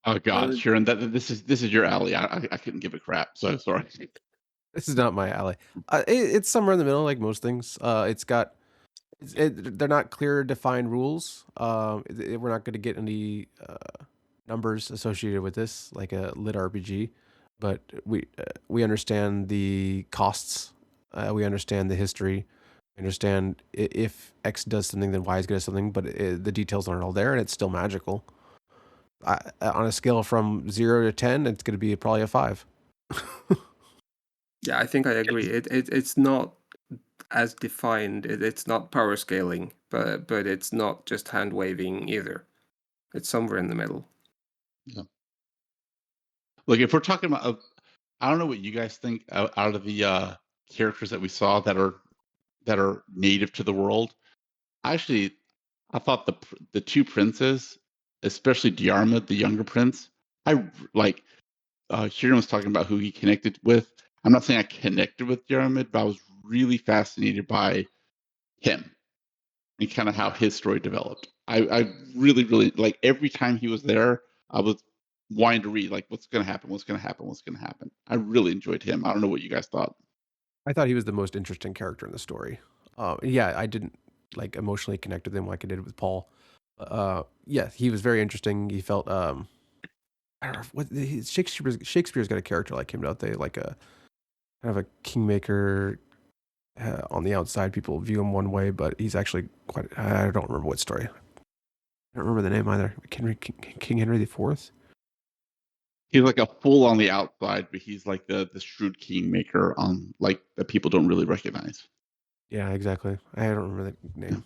Oh God, Uh, Hurin, this is your alley. I couldn't give a crap. So sorry. This is not my alley. It's somewhere in the middle, like most things. They're not clear, defined rules. We're not going to get any numbers associated with this, like a lit RPG, but we understand the costs. We understand the history. We understand if X does something, then Y is going to do something, but the details aren't all there, and it's still magical. On a scale from 0 to 10, it's going to be probably a 5. Yeah, I think I agree. It's not as defined. It's not power scaling, but it's not just hand waving either. It's somewhere in the middle. Yeah. Look, if we're talking about, I don't know what you guys think out of the characters that we saw that are native to the world. Actually, I thought the two princes, especially Diarma, the younger prince, I like. Huron was talking about who he connected with. I'm not saying I connected with Diarma, but I was really fascinated by him and kind of how his story developed. I really, really like every time he was there, I was wanting to read like what's going to happen, what's going to happen, what's going to happen. I really enjoyed him. I don't know what you guys thought. I thought he was the most interesting character in the story. Yeah, I didn't like emotionally connect with him like I did with Paul. Yeah, he was very interesting. He felt I don't know Shakespeare's got a character like him, don't they? Like a kind of a kingmaker. On the outside, people view him one way, but he's actually quite. I don't remember what story. I don't remember the name either. King Henry the Fourth. He's like a fool on the outside, but he's like the shrewd kingmaker on like that people don't really recognize. Yeah, exactly. I don't remember the Yeah. name.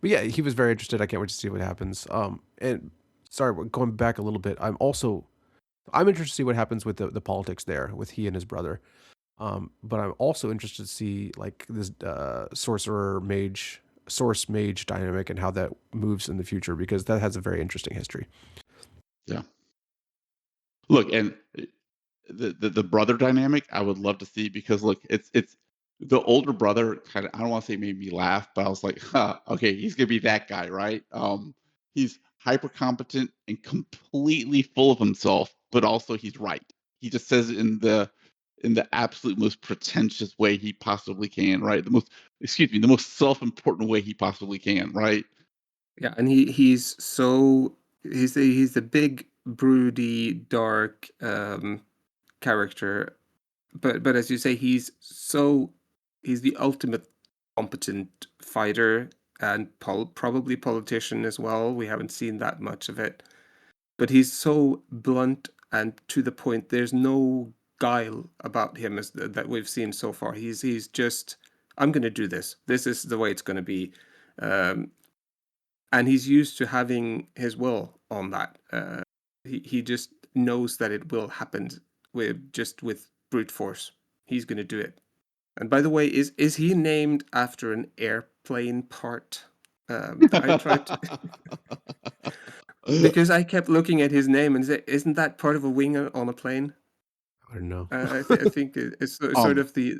But yeah, he was very interested. I can't wait to see what happens. And sorry, we're going back a little bit. I'm interested to see what happens with the politics there with he and his brother. But I'm also interested to see like this source mage dynamic and how that moves in the future because that has a very interesting history. Yeah. Look, and the brother dynamic I would love to see because look, it's the older brother kind of I don't want to say made me laugh, but I was like, huh, okay, he's gonna be that guy, right? He's hyper competent and completely full of himself, but also he's right. He just says it in the absolute most pretentious way he possibly can, right? The most self-important way he possibly can, right? Yeah, and he's a big, broody, dark character, but as you say, he's the ultimate competent fighter and probably politician as well. We haven't seen that much of it, but he's so blunt and to the point. There's no guile about him that we've seen so far. He's just, I'm going to do this. This is the way it's going to be. Um, and he's used to having his will on that. He just knows that it will happen with brute force. He's going to do it. And by the way, is he named after an airplane part? I tried to, because I kept looking at his name and say, isn't that part of a wing on a plane? I don't know. I think it's sort um, of the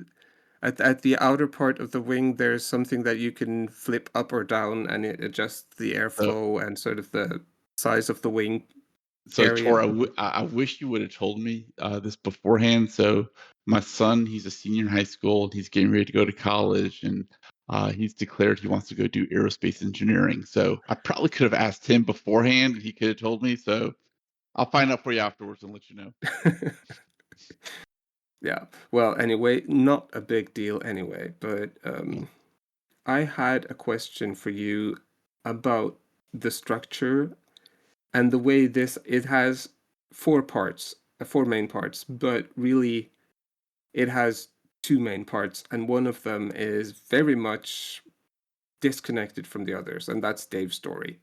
at the outer part of the wing. There's something that you can flip up or down, and it adjusts the so airflow and sort of the size of the wing so Tor, area. I wish you would have told me this beforehand. So my son, he's a senior in high school, and he's getting ready to go to college, and he's declared he wants to go do aerospace engineering. So I probably could have asked him beforehand, and he could have told me. So I'll find out for you afterwards and let you know. Yeah. Well, anyway, not a big deal anyway, but Yeah. I had a question for you about the structure and the way this it has four parts, four main parts, but really it has two main parts, and one of them is very much disconnected from the others, and that's Dave's story.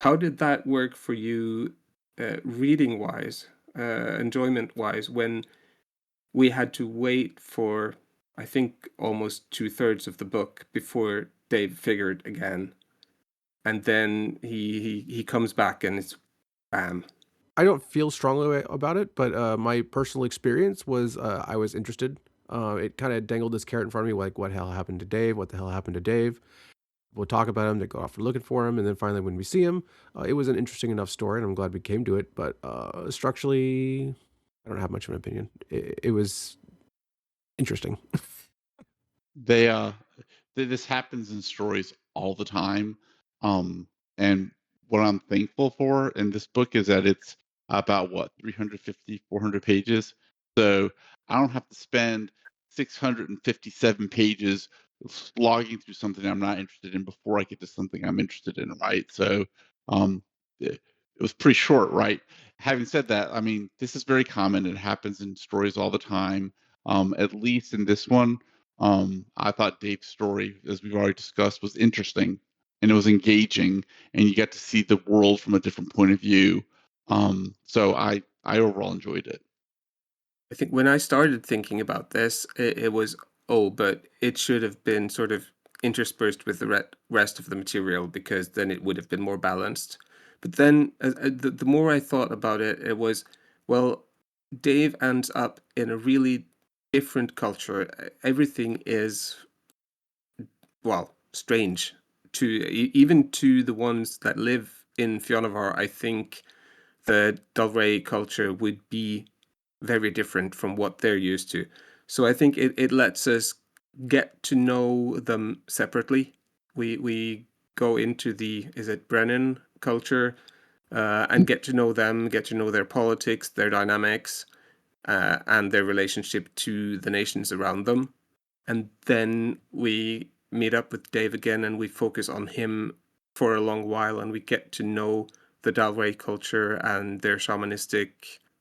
How did that work for you, reading wise, enjoyment wise, when we had to wait for, I think, almost 2/3 of the book before Dave figured again, and then he comes back and it's bam. I don't feel strongly about it, but my personal experience was I was interested. It kind of dangled this carrot in front of me, like what the hell happened to Dave? What the hell happened to Dave? We'll talk about him. They go off looking for him, and then finally, when we see him, it was an interesting enough story, and I'm glad we came to it. But structurally, I don't have much of an opinion. It was interesting. They this happens in stories all the time. Um, and what I'm thankful for in this book is that it's about what 350, 400 pages. So I don't have to spend 657 pages slogging through something I'm not interested in before I get to something I'm interested in, right? So it was pretty short, right? Having said that, I mean, this is very common. It happens in stories all the time. At least in this one, I thought Dave's story, as we've already discussed, was interesting and it was engaging, and you get to see the world from a different point of view. So I overall enjoyed it. I think when I started thinking about this, it was, oh, but it should have been sort of interspersed with the rest of the material because then it would have been more balanced. But then the more I thought about it, it was, well, Dave ends up in a really different culture. Everything is, well, strange to even to the ones that live in Fionavar. I think the Dalray culture would be very different from what they're used to. So I think it lets us get to know them separately. We go into the, is it Brennan culture, and get to know them, get to know their politics, their dynamics, and their relationship to the nations around them. And then we meet up with Dave again and we focus on him for a long while and we get to know the Dalray culture and their shamanistic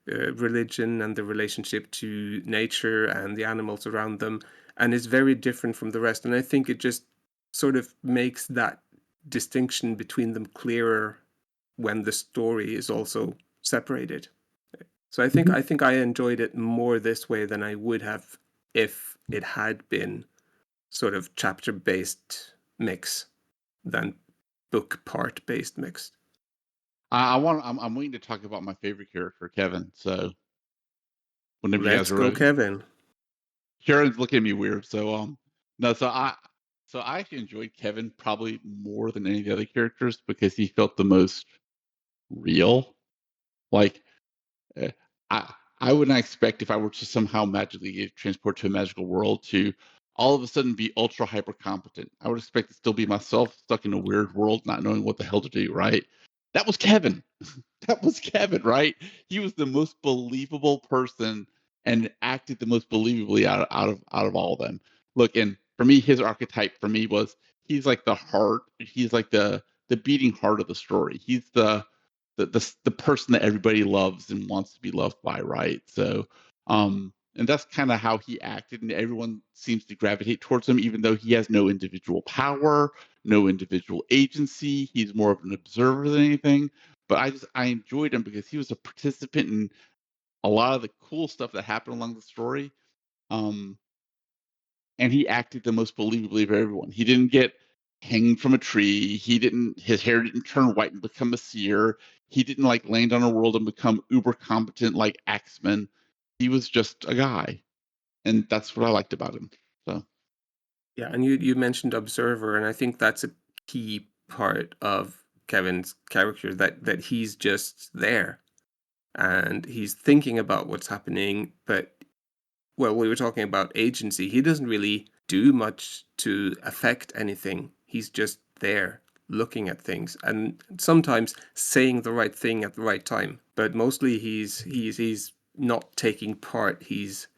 religion and the relationship to nature and the animals around them. And it's very different from the rest. And I think it just sort of makes that distinction between them clearer when the story is also separated. So Mhm. I think I enjoyed it more this way than I would have if it had been sort of chapter based mix than book part based mix. I'm waiting to talk about my favorite character, Kevin. So whenever you guys Let's are go, ready, Kevin. Sharon's looking at me weird. So no, so I actually enjoyed Kevin probably more than any of the other characters because he felt the most real. Like Uh, I would not expect if I were to somehow magically get transported to a magical world to all of a sudden be ultra hyper competent. I would expect to still be myself stuck in a weird world, not knowing what the hell to do, right? That was Kevin. That was Kevin, right? He was the most believable person and acted the most believably out of all of them. Look, and for me, his archetype for me was he's like the heart, he's like the beating heart of the story. He's the person that everybody loves and wants to be loved by, right? So, and that's kind of how he acted, and everyone seems to gravitate towards him, even though he has no individual power, no individual agency. He's more of an observer than anything. But I enjoyed him because he was a participant in a lot of the cool stuff that happened along the story. Um, and he acted the most believably of everyone. He didn't get hanged from a tree. His hair didn't turn white and become a seer. He didn't like land on a world and become uber competent like Axeman. He was just a guy, and that's what I liked about him. So Yeah, and you mentioned observer, and I think that's a key part of Kevin's character, that he's just there and he's thinking about what's happening, but well, we were talking about agency. He doesn't really do much to affect anything. He's just there looking at things and sometimes saying the right thing at the right time. But mostly he's not taking part. He's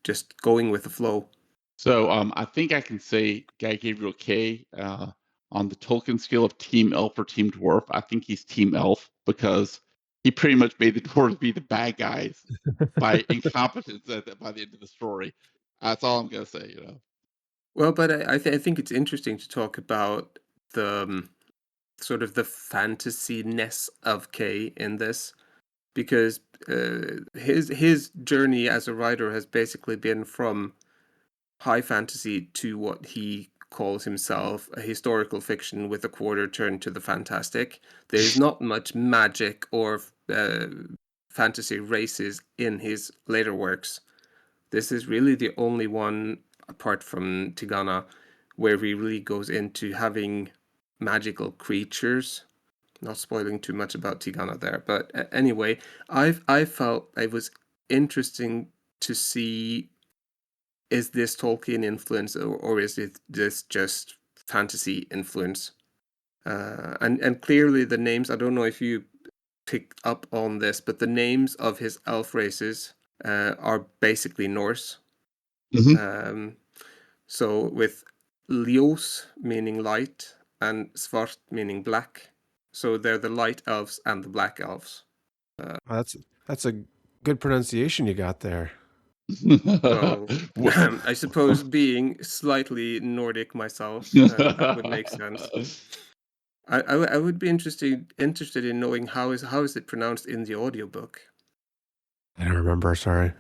just going with the flow. So I think I can say Guy Gabriel K on the Tolkien scale of Team Elf or Team Dwarf. I think he's Team Elf because he pretty much made the dwarves be the bad guys by incompetence by the end of the story. That's all I'm gonna say. You know. Well, but I think it's interesting to talk about the sort of the fantasy-ness of Kay in this, because his journey as a writer has basically been from high fantasy to what he calls himself a historical fiction with a quarter turned to the fantastic. There's not much magic or fantasy races in his later works. This is really the only one, apart from Tigana, where he really goes into having magical creatures. Not spoiling too much about Tigana there, but anyway, I felt it was interesting to see, is this Tolkien influence, or is it this just fantasy influence? And clearly the names, I don't know if you picked up on this, but the names of his elf races are basically Norse. Mm-hmm. So with Ljos meaning light and Svart meaning black. So they're the light elves and the black elves. That's a good pronunciation you got there. Well, I suppose being slightly Nordic myself, that would make sense. I would be interested in knowing how is it pronounced in the audiobook. I don't remember. Sorry.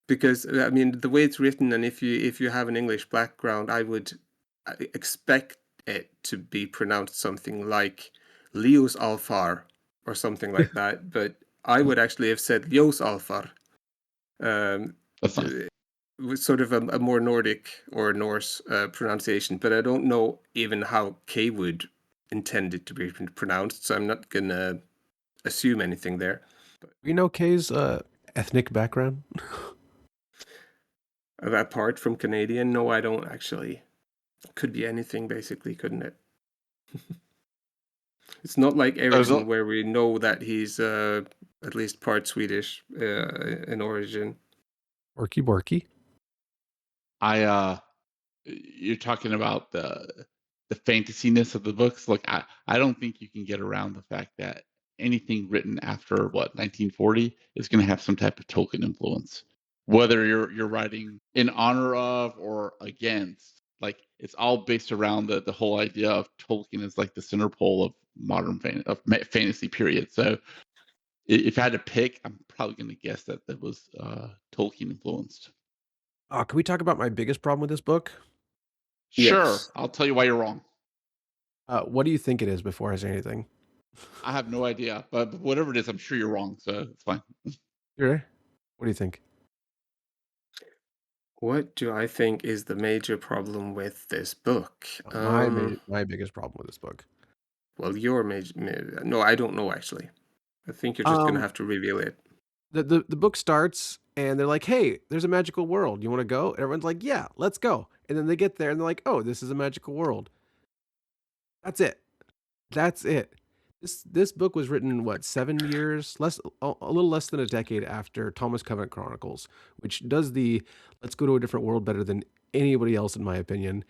Because I mean, the way it's written, and if you have an English background, I would expect it to be pronounced something like Leos Alfar or something like that. But I would actually have said Leos Alfar. That's fine. With sort of a more Nordic or Norse pronunciation, but I don't know even how K would intend it to be pronounced, so I'm not gonna assume anything there. We know Kay's ethnic background. Apart from Canadian, no, I don't actually. Could be anything, basically, couldn't it? It's not like Ericsson, where we know that he's at least part Swedish in origin. Orky Borky. You're talking about the fantasyness of the books. Look, I don't think you can get around the fact that anything written after 1940 is going to have some type of Tolkien influence, whether you're writing in honor of or against. Like it's all based around the whole idea of Tolkien as like the center pole of modern fantasy period. So if I had to pick, I'm probably going to guess that was Tolkien influenced. Can we talk about my biggest problem with this book? Sure, Yes. I'll tell you why you're wrong. What do you think it is before I say anything? I have no idea, but whatever it is, I'm sure you're wrong, so it's fine. What do you think? What do I think is the major problem with this book? My biggest problem with this book. Well, your major. No, I don't know actually. I think you're just gonna have to reveal it. The book starts and they're like, "Hey, there's a magical world. You want to go?" And everyone's like, "Yeah, let's go." And then they get there and they're like, "Oh, this is a magical world." That's it. That's it. This book was written what 7 years, a little less than a decade after Thomas Covenant Chronicles, which does the let's go to a different world better than anybody else in my opinion.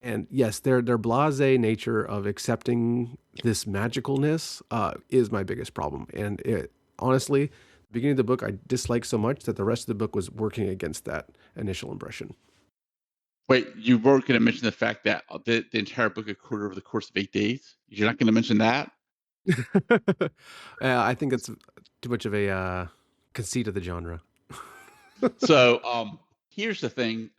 And yes, their blasé nature of accepting this magicalness is my biggest problem. And it honestly, the beginning of the book I disliked so much that the rest of the book was working against that initial impression. Wait, you were going to mention the fact that the entire book occurred over the course of 8 days? You're not going to mention that? I think it's too much of a conceit of the genre. So, here's the thing.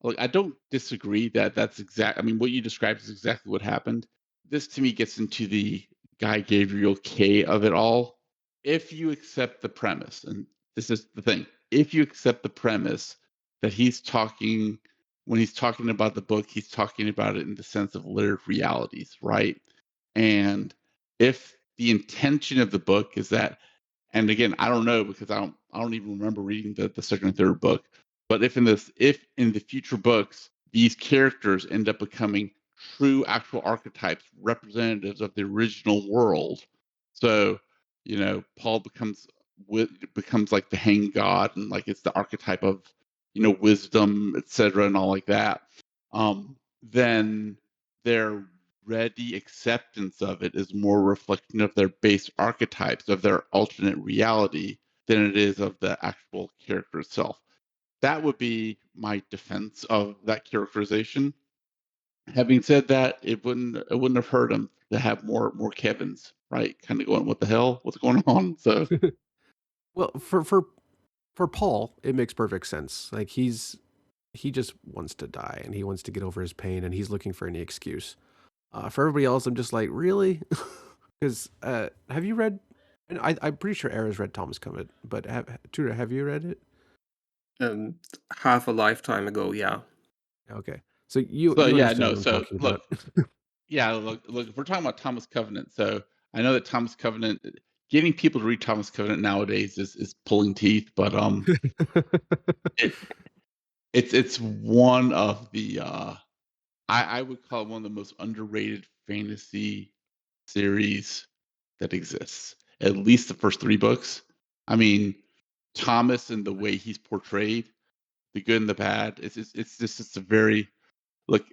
Look, I don't disagree that that's exact. I mean, what you described is exactly what happened. This to me gets into the Guy Gabriel K of it all. If you accept the premise, and this is the thing, if you accept the premise that he's talking, when he's talking about the book, he's talking about it in the sense of layered realities, right? And if the intention of the book is that, and again, I don't know because I don't even remember reading the second and third book. But if in the future books these characters end up becoming true actual archetypes, representatives of the original world, so Paul becomes like the hanged god, and like it's the archetype of wisdom, etc., and all like that. Then their ready acceptance of it is more reflection of their base archetypes of their alternate reality than it is of the actual character itself. That would be my defense of that characterization. Having said that, it wouldn't have hurt him to have more Kevins, right? Kind of going, what the hell? What's going on? So Well, for Paul, it makes perfect sense. Like he just wants to die and he wants to get over his pain and he's looking for any excuse. For everybody else, I'm just like, really? Because have you read? And I'm pretty sure Era's read Thomas Covenant, but Tudor, have you read it? Half a lifetime ago, yeah. Okay, so you so you yeah, understand no. what I'm So talking look, about. yeah, look. If we're talking about Thomas Covenant, so I know that Thomas Covenant, getting people to read Thomas Covenant nowadays is pulling teeth, but it, it's one of the I would call it one of the most underrated fantasy series that exists. At least the first three books. I mean, Thomas and the way he's portrayed, the good and the bad. It's a very look.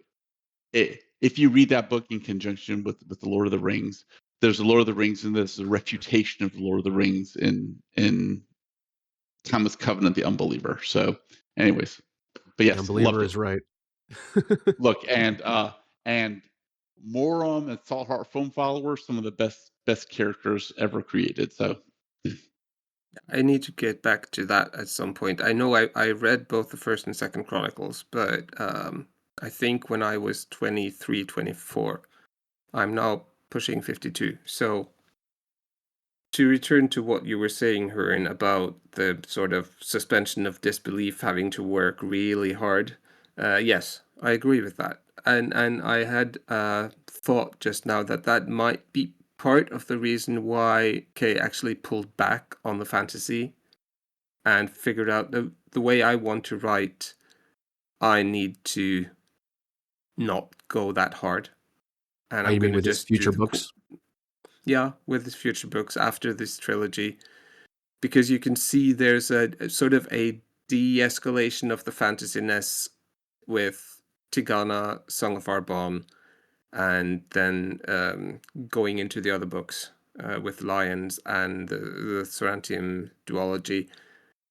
If you read that book in conjunction with the Lord of the Rings, there's the Lord of the Rings and there's a refutation of the Lord of the Rings in Thomas Covenant, the Unbeliever. So, anyways, but The yes, Unbeliever loved it. is right. Look, and Morum and Saltheart Foam Followers, some of the best characters ever created. So I need to get back to that at some point. I know I read both the first and second Chronicles, but I think when I was 23, 24, I'm now pushing 52. So to return to what you were saying, Hurin, about the sort of suspension of disbelief having to work really hard, yes, I agree with that. And I had thought just now that that might be part of the reason why Kay actually pulled back on the fantasy and figured out the way I want to write, I need to not go that hard. And Oh, I'm you going mean to with his just do future the books? yeah, with his future books after this trilogy, because you can see there's a sort of a de-escalation of the fantasyness with Tigana, Song of Arbonne, and then going into the other books with Lions and the Sarantium duology.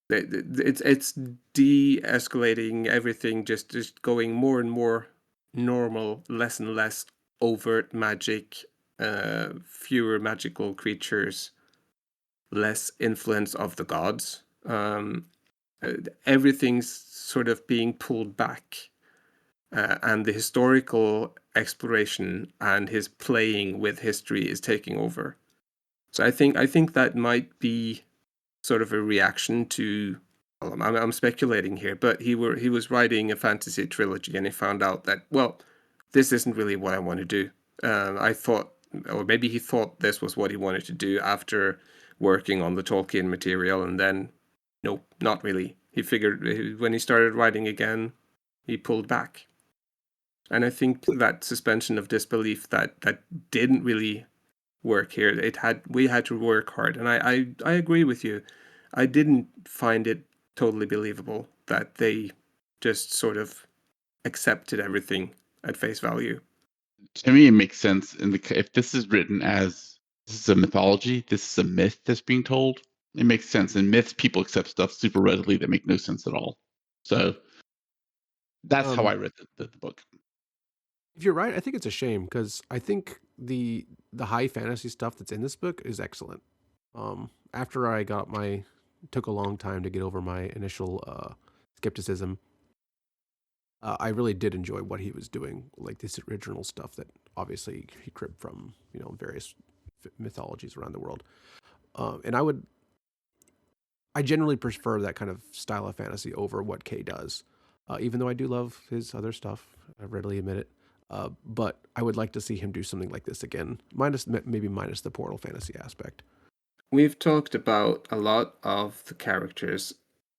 It's de-escalating everything, just going more and more normal, less and less overt magic, fewer magical creatures, less influence of the gods. Everything's sort of being pulled back, and the historical exploration and his playing with history is taking over. So I think that might be sort of a reaction to. Well, I'm speculating here, but he was writing a fantasy trilogy, and he found out that, well, this isn't really what I want to do. I thought, or maybe he thought this was what he wanted to do after working on the Tolkien material, and then, no, not really. He figured when he started writing again, he pulled back. And I think that suspension of disbelief that didn't really work here. We had to work hard, and I agree with you. I didn't find it totally believable that they just sort of accepted everything at face value. to me, it makes sense. If this is written as this is a mythology, this is a myth that's being told, it makes sense. In myths, people accept stuff super readily that make no sense at all. So that's how I read the book. If you're right, I think it's a shame because I think the high fantasy stuff that's in this book is excellent. After I got took a long time to get over my initial skepticism. I really did enjoy what he was doing, like this original stuff that obviously he cribbed from, various mythologies around the world. And I generally prefer that kind of style of fantasy over what Kay does, even though I do love his other stuff. I readily admit it. But I would like to see him do something like this again, minus the portal fantasy aspect. We've talked about a lot of the characters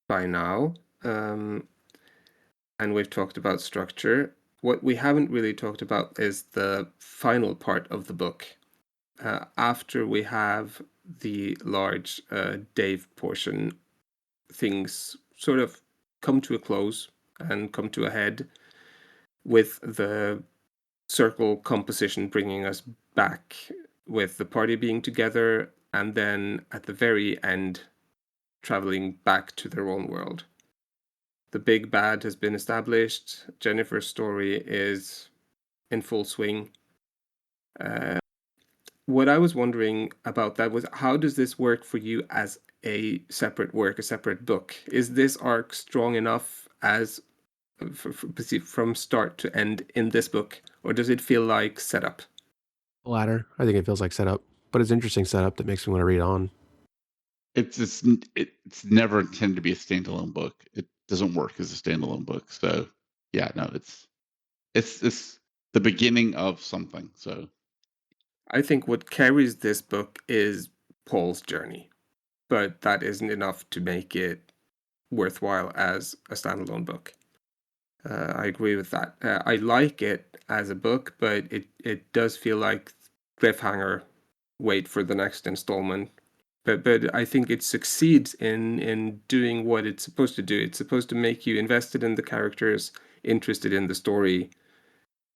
by now, and we've talked about structure. What we haven't really talked about is the final part of the book. After we have the large Dave portion, things sort of come to a close and come to a head, with the circle composition bringing us back, with the party being together, and then at the very end traveling back to their own world. The big bad has been established. Jennifer's story is in full swing. What I was wondering about that was, how does this work for you as a separate work, a separate book? Is this arc strong enough as from start to end in this book, or does it feel like setup? The latter. I think it feels like setup, but it's interesting setup that makes me want to read on. It's never intended to be a standalone book. It doesn't work as a standalone book. So yeah, no, it's the beginning of something. So I think what carries this book is Paul's journey, but that isn't enough to make it worthwhile as a standalone book. I agree with that. I like it as a book, but it does feel like cliffhanger. Wait for the next installment. But I think it succeeds in doing what it's supposed to do. It's supposed to make you invested in the characters, interested in the story.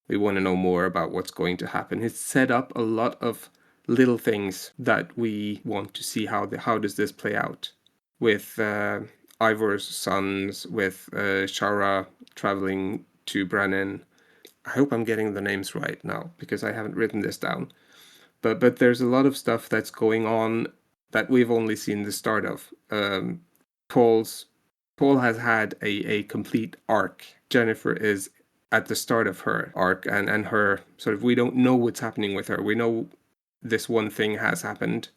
We want to know more about what's going to happen. It's set up a lot of little things that we want to see how does this play out, with Ivor's sons, with Shara traveling to Brennan. I hope I'm getting the names right now because I haven't written this down. But there's a lot of stuff that's going on that we've only seen the start of. Paul has had a complete arc. Jennifer is at the start of her arc, and her sort of, we don't know what's happening with her. We know this one thing has happened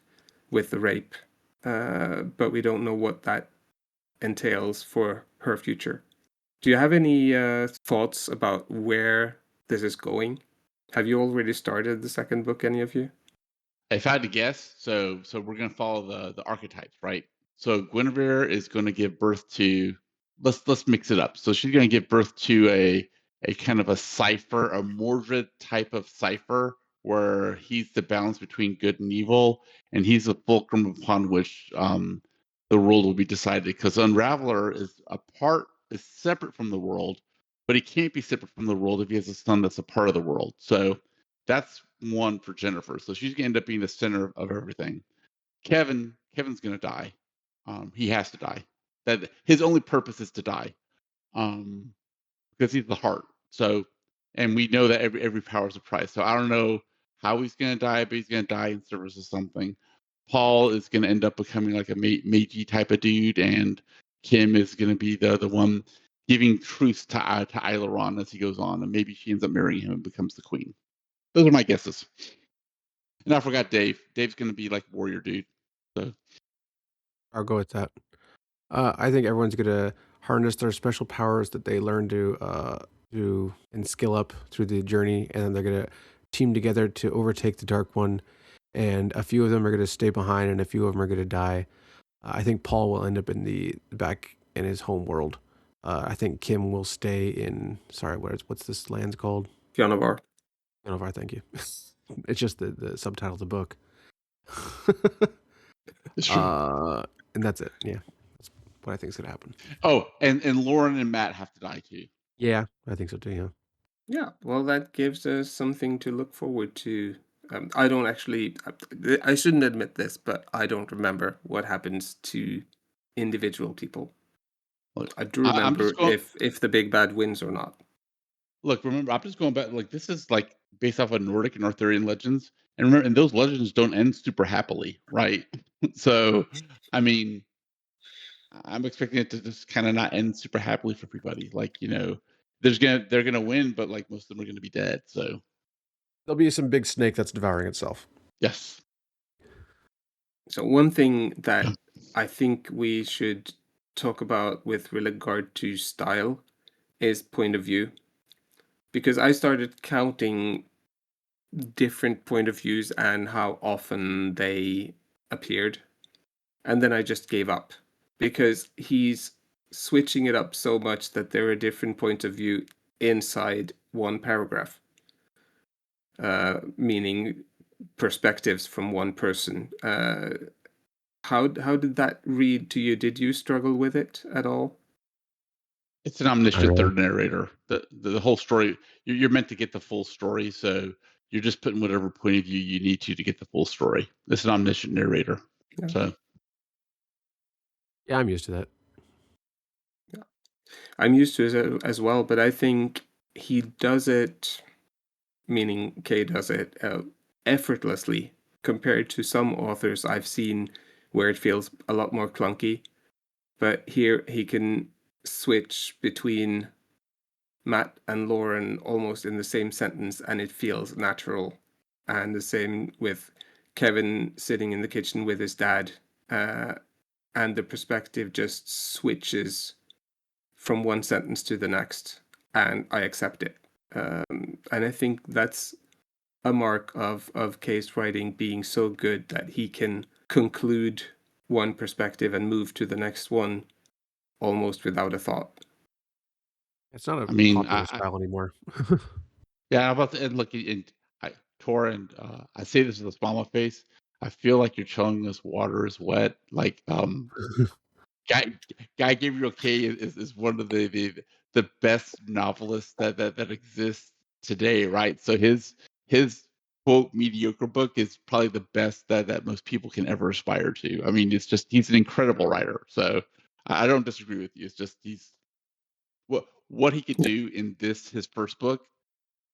with the rape, but we don't know what that entails for her future. Do you have any thoughts about where this is going? Have you already started the second book, any of you? if I had to guess, so we're gonna follow the archetypes, right? So Guinevere is going to give birth to, let's mix it up. So she's going to give birth to a kind of a cipher, a Mordred type of cipher, where he's the balance between good and evil, and he's the fulcrum upon which the world will be decided. Because Unraveler is separate from the world, but he can't be separate from the world if he has a son that's a part of the world. So that's one for Jennifer. So she's gonna end up being the center of everything. Kevin's gonna die. He has to die. That his only purpose is to die, because he's the heart. So, and we know that every power is a price. So I don't know how he's gonna die, but he's gonna die in service of something. Paul is gonna end up becoming like a Meiji type of dude, and Kim is gonna be the one giving truth to Aileron as he goes on, and maybe she ends up marrying him and becomes the queen. Those are my guesses. And I forgot Dave. Dave's gonna be like warrior dude. So I'll go with that. I think everyone's gonna harness their special powers that they learn to do and skill up through the journey, and then they're gonna team together to overtake the Dark One. And a few of them are gonna stay behind, and a few of them are gonna die. I think Paul will end up in the back in his home world. I think Kim will stay in. Sorry, what's this land's called? Fionavar. Fionavar, thank you. It's just the subtitle of the book. it's true. And that's it. Yeah, that's what I think is gonna happen. Oh, and Lauren and Matt have to die too. Yeah, I think so too. Yeah. Yeah, well, that gives us something to look forward to. I don't actually, I shouldn't admit this, but I don't remember what happens to individual people. Look, I do I'm remember just going. if the big bad wins or not. Look, remember, I'm just going back. Like this is like based off of Nordic and Arthurian legends, and remember, and those legends don't end super happily, right? So, I mean, I'm expecting it to just kind of not end super happily for everybody. Like, they're gonna win, but like most of them are gonna be dead. So There'll be some big snake that's devouring itself. yes. So one thing Yeah. that I think we should talk about with regard to style is point of view, because I started counting different point of views and how often they appeared, and then I just gave up because he's switching it up so much that there are different points of view inside one paragraph, meaning perspectives from one person. How did that read to you? Did you struggle with it at all? It's an omniscient third narrator. The whole story, you're meant to get the full story, so you're just putting whatever point of view you need to get the full story. It's an omniscient narrator. Yeah. So Yeah, I'm used to that. Yeah. I'm used to it as well, but I think he does it, meaning Kay does it effortlessly compared to some authors I've seen where it feels a lot more clunky. But here he can switch between Matt and Lauren almost in the same sentence and it feels natural. And the same with Kevin sitting in the kitchen with his dad. And the perspective just switches from one sentence to the next, and I accept it. And I think that's a mark of Kay's writing being so good that he can conclude one perspective and move to the next one almost without a thought. It's not a I mean, popular style anymore. yeah, I'm about to and look and Tor, and I say this with a smile on my face. I feel like you're telling us water is wet. Like Guy Guy Gabriel Kay is one of the best novelists that exists today, right? So his quote mediocre book is probably the best that most people can ever aspire to. I mean, it's just he's an incredible writer. So I don't disagree with you. It's just he's what he could do in his first book,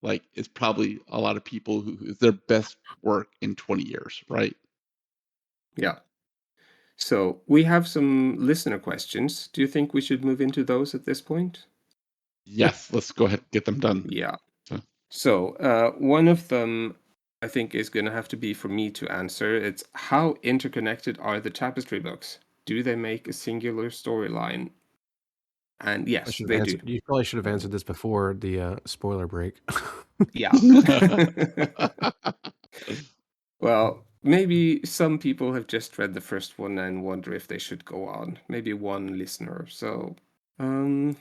like is probably a lot of people who is their best work in 20 years, right? Yeah. So we have some listener questions. Do you think we should move into those at this point? Yeah. Yes, let's go ahead and get them done. Yeah. So, So one of them I think is going to have to be for me to answer. It's how interconnected are the tapestry books? Do they make a singular storyline? And I yes, should have they do. answered. You probably should have answered this before the spoiler break. Yeah. Well, maybe some people have just read the first one and wonder if they should go on. Maybe one listener. So, um,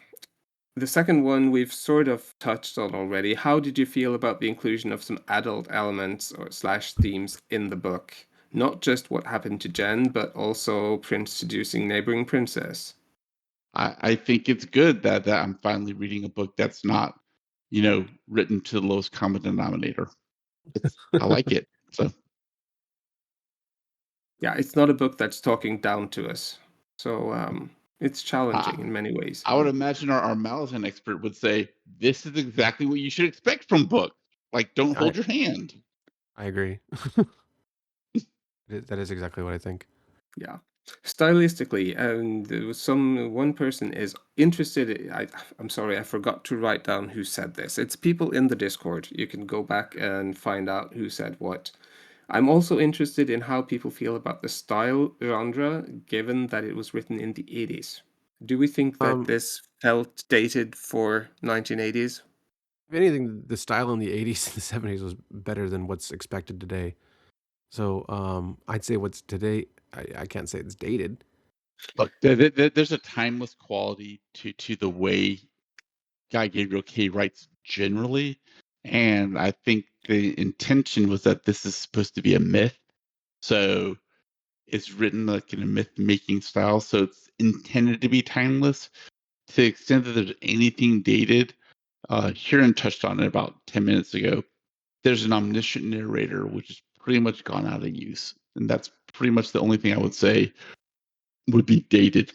the second one we've sort of touched on already. How did you feel about the inclusion of some adult elements or slash themes in the book? Not just what happened to Jen, but also Prince seducing neighboring princess. I think it's good that I'm finally reading a book that's not, written to the lowest common denominator. I like it. So Yeah, it's not a book that's talking down to us. So it's I, challenging in many ways. I would imagine our Malazan expert would say this is exactly what you should expect from books. Like, don't I hold your hand. I agree. That is exactly what I think. Yeah. Stylistically, and there was one person is interested. I'm sorry, I forgot to write down who said this. It's people in the Discord. You can go back and find out who said what. I'm also interested in how people feel about the style genre, given that it was written in the 80s. Do we think that Um, this felt dated for 1980s? if anything, the style in the '80s and the '70s was better than what's expected today. So, I'd say what's today. I can't say it's dated. Look, there's a timeless quality to the way Guy Gabriel Kay writes generally, and I think the intention was that this is supposed to be a myth. So it's written like in a myth making style, so it's intended to be timeless. To the extent that there's anything dated, Hurin touched on it about 10 minutes ago. There's an omniscient narrator, which is pretty much gone out of use. And that's pretty much the only thing I would say would be dated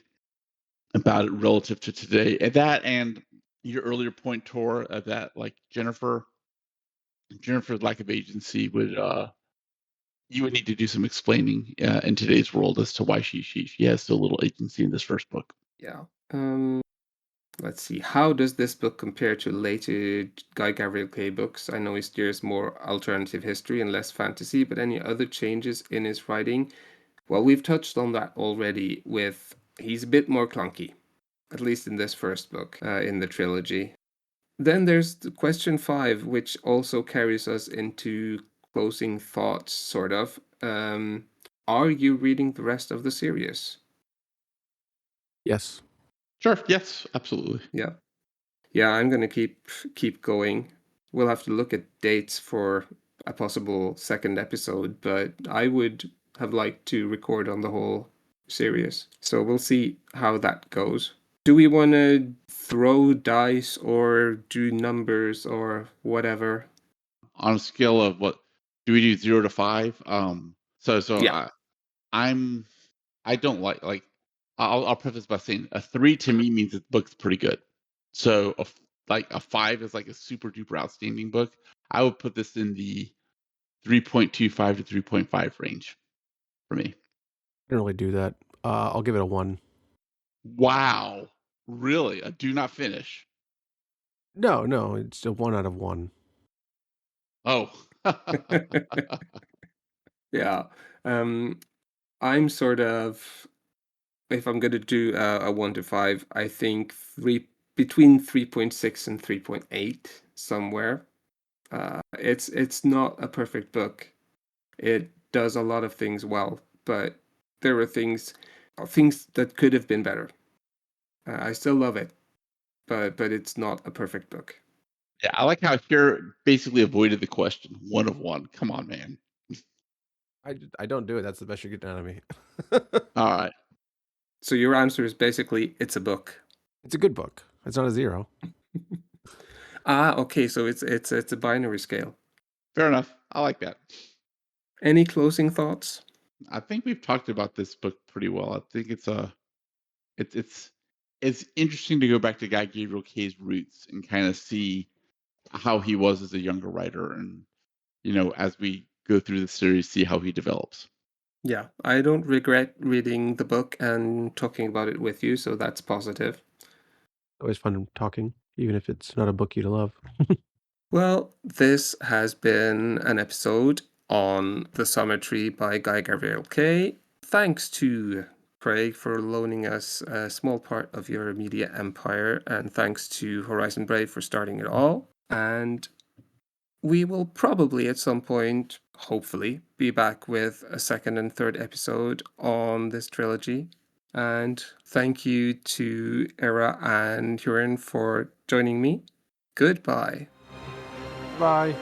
about it relative to today. And that and your earlier point, Tor, of that like Jennifer's lack of agency would you would need to do some explaining in today's world as to why she has so little agency in this first book. Yeah. Let's see. How does this book compare to later Guy Gavriel Kay books? I know he steers more alternative history and less fantasy, but any other changes in his writing? Well, we've touched on that already with he's a bit more clunky, at least in this first book in the trilogy. Then there's the question 5, which also carries us into closing thoughts, sort of. Are you reading the rest of the series? Yes. Sure. Yes. Absolutely. Yeah. Yeah, I'm gonna keep going. We'll have to look at dates for a possible second episode, but I would have liked to record on the whole series. So we'll see how that goes. Do we want to throw dice or do numbers or whatever? On a scale of what do we do 0 to 5? Yeah. I don't like. I'll preface by saying a 3 to me means the book's pretty good. So a 5 is like a super duper outstanding book. I would put this in the 3.25 to 3.5 range for me. I don't really do that. I'll give it a 1. Wow, really? A do not finish? No, it's a 1 out of 1. Oh, Yeah. I'm sort of, if I'm going to do a 1 to 5, I think between 3.6 and 3.8 somewhere. It's not a perfect book. It does a lot of things well, but there are things that could have been better. I still love it, but it's not a perfect book. yeah. I like how here basically avoided the question. 1 of 1. Come on, man. I don't do it. That's the best you're getting out of me. All right. So your answer is basically it's a book. It's a good book. It's not a 0. Okay, so it's a binary scale. Fair enough. I like that. Any closing thoughts? I think we've talked about this book pretty well. I think it's interesting to go back to Guy Gabriel Kay's roots and kind of see how he was as a younger writer, and as we go through the series, see how he develops. Yeah, I don't regret reading the book and talking about it with you, so that's positive. Always fun talking, even if it's not a book you'd love. Well, this has been an episode on The Summer Tree by Guy Gavriel Kay. Thanks to Craig for loaning us a small part of your media empire, and thanks to Horizon Brave for starting it all. And we will probably at some point, hopefully, be back with a second and third episode on this trilogy. And thank you to Era and Hurin for joining me. Goodbye. Bye.